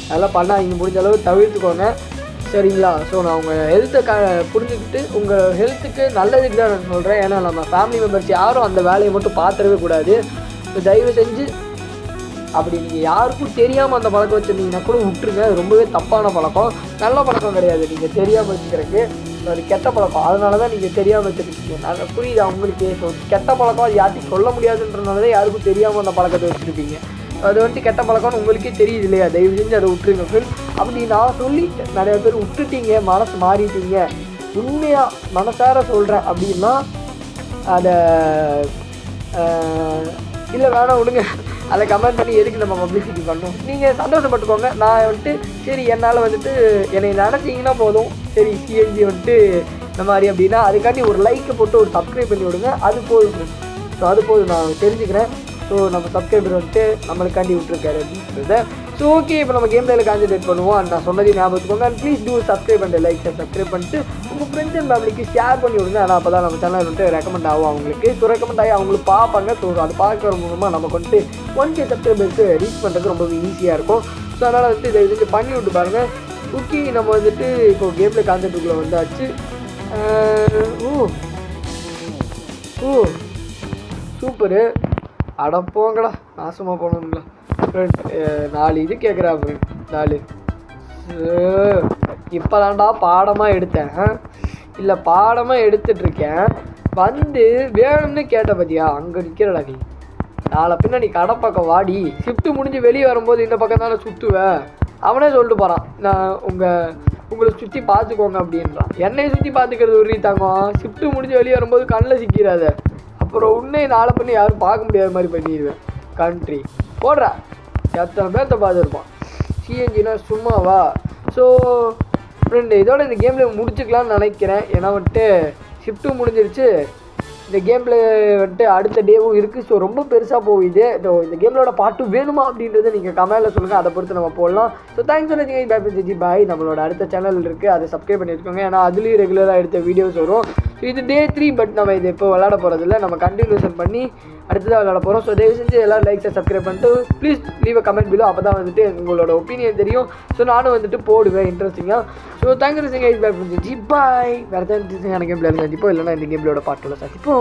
அதெல்லாம் பண்ணாதீங்க, முடிஞ்ச அளவு தவிர்த்துக்கோங்க சரிங்களா. ஸோ நான் உங்கள் ஹெல்த்தை புரிஞ்சுக்கிட்டு உங்கள் ஹெல்த்துக்கு நல்லதுக்கு தான் நான் சொல்கிறேன். ஏன்னா நம்ம ஃபேமிலி மெம்பர்ஸ் யாரும் அந்த வேலையை மட்டும் பார்த்துடவே கூடாது. ஸோ தயவு செஞ்சு அப்படி நீங்கள் யாருக்கும் தெரியாமல் அந்த பழக்கம் வச்சுருந்தீங்கன்னா கூட விட்டுருங்க. அது ரொம்பவே தப்பான பழக்கம், நல்ல பழக்கம் கிடையாது. நீங்கள் தெரியாமல் வச்சுக்கிறதுக்கு அது கெட்ட பழக்கம், அதனால தான் நீங்கள் தெரியாமல் வச்சுருக்கீங்க. நான் புரியுது அவங்களுக்கே. ஸோ கெட்ட பழக்கம் அது யார்ட்டையும் சொல்ல முடியாதுன்றனால தான் யாருக்கும் தெரியாமல் அந்த பழக்கத்தை வச்சுருப்பீங்க. அது வந்துட்டு கெட்ட பழக்கம்னு உங்களுக்கே தெரியுது இல்லையா? தயவு செஞ்சு அதை விட்டுருங்க ஃப்ரெண்ட். அப்படி நான் சொல்லிட்டேன், நிறைய பேர் விட்டுட்டீங்க, மனசு மாறிட்டீங்க. உண்மையாக மனசார சொல்கிறேன் அப்படின்னா அதை இல்லை வேணாம் விடுங்க, அதை கமெண்ட் பண்ணி எதுக்கு நம்ம பப்ளிசிட்டி பண்ணணும். நீங்கள் சந்தோஷப்பட்டுக்கோங்க. நான் வந்துட்டு சரி என்னால் வந்துட்டு என்னை நினச்சிங்கன்னா போதும், சரி சிஎன்ஜி வந்துட்டு இந்த மாதிரி அப்படின்னா அதுக்காண்டி ஒரு லைக்கை போட்டு ஒரு சப்ஸ்கிரைப் பண்ணி விடுங்க, அது போதும். ஸோ அது போதும், நான் தெரிஞ்சுக்கிறேன். ஸோ நம்ம சப்ஸ்கிரைபர் வந்துட்டு நம்மளுக்காண்டி விட்டுருக்காரு அப்படின்றத. ஸோ ஓகே, இப்போ நம்ம கேம் பிளேயில் கான்சன்ட்ரேட் பண்ணுவோம். நான் சொன்னதையும் ஞாபகத்துக்கோங்க. And please do subscribe and like subscribe பண்ணிட்டு உங்கள் ஃப்ரெண்ட்ஸ் அண்ட் ஃபேமிலிக்கு ஷேர் பண்ணி விடுங்க. ஆனால் அப்போ தான் நம்ம சேனல் வந்துட்டு ரெக்கமெண்ட் ஆகும் அவங்களுக்கு. ஸோ ரெக்கமெண்ட் ஆகி அவங்களுக்கு பார்ப்பாங்க. ஸோ அது பார்க்குற மூலமாக நமக்கு வந்துட்டு 1K சப்ஸ்கிரைபர்ஸு ரீச் பண்ணுறதுக்கு ரொம்பவே ஈஸியாக இருக்கும். ஸோ அதனால் வந்துட்டு இதை இது பண்ணி விட்டு பாருங்கள். ஓகே, நம்ம வந்துட்டு இப்போ கேமில் கான்செப்டுக்குள்ளே வந்தாச்சு. ஓ சூப்பரு. அடப்போங்கடா, நாசமாக போனோங்களா ஃப்ரெண்ட். 4 இது கேட்குறா ஃப்ரெண்ட். 4 இப்போ தான்டா பாடமாக எடுத்தேன். இல்லை பாடமாக எடுத்துட்ருக்கேன். வந்து வேணும்னு கேட்ட பார்த்தியா, அங்கே நிற்கிறடா நீ. நாளை பின்ன நீ கடை பக்கம் வாடி. ஷிஃப்ட்டு முடிஞ்சு வெளியே வரும்போது இந்த பக்கம் தானே சுற்றுவேன். அவனே சொல்லிட்டு போகிறான், நான் உங்களை சுற்றி பார்த்துக்கோங்க அப்படின்றான். என்னையை சுற்றி பார்த்துக்கிறது ஒரு ரீத்தாங்கம். ஷிஃப்ட்டு முடிஞ்சு வெளியே வரும்போது கண்ணில் சிக்கிறாத. அப்புறம் உன்னை நாளை பண்ணி யாரும் பார்க்க முடியாத மாதிரி பண்ணிடுவேன். கண்ட்ரி போடுறா, எத்தனை பேர்த்த பார்த்துருப்பான். சிஎன்ஜினா சும்மாவா? ஸோ ஃப்ரெண்டு, இதோட இந்த கேமில் முடிச்சுக்கலான்னு நினைக்கிறேன். ஏன்னா வந்துட்டு ஷிஃப்ட்டும் முடிஞ்சிருச்சு. இந்த கேமில் வந்துட்டு அடுத்த டேவும் இருக்குது. ஸோ ரொம்ப பெருசாக போகுது. இந்த கேமிலோட பாட்டு வேணுமா அப்படின்றத நீங்கள் கமெண்டில் சொல்லுங்கள். அதை பொறுத்து நம்ம போடலாம். ஸோ தேங்க்ஸ் ஃபார் வாட்சிங். பை ஜி பாய். நம்மளோட அடுத்த சேனல் இருக்குது, அதை சப்ஸ்கிரைப் பண்ணி வச்சுக்கோங்க. ஏன்னா அதுலேயும் ரெகுலராக எடுத்த வீடியோஸ் வரும். ஸோ இது Day 3. பட் நம்ம இது இப்போ விளாட போகிறதில்ல, நம்ம கண்டினியூஷன் பண்ணி அடுத்ததாக விளாட போகிறோம். ஸோ தயவு செஞ்சு எல்லோரும் லைக்ஸை சப்ஸ்கிரைப் பண்ணிட்டு please leave a comment below. அப்போ தான் வந்துட்டு உங்களோட ஒப்பீனியன் தெரியும். ஸோ நானும் வந்துட்டு போடுவேன் இன்ட்ரெஸ்டிங்காக. ஸோ தேங்க்ஸ் ஃபார் வாட்சிங். பை ஜி பாய். வேறு ஏதாவது இன்ட்ரெஸ்டிங்கான கேம் பிளேயர் சந்திப்போம், இல்லைனா இந்த கேம்லோட பாட்டோட சந்திப்போம்.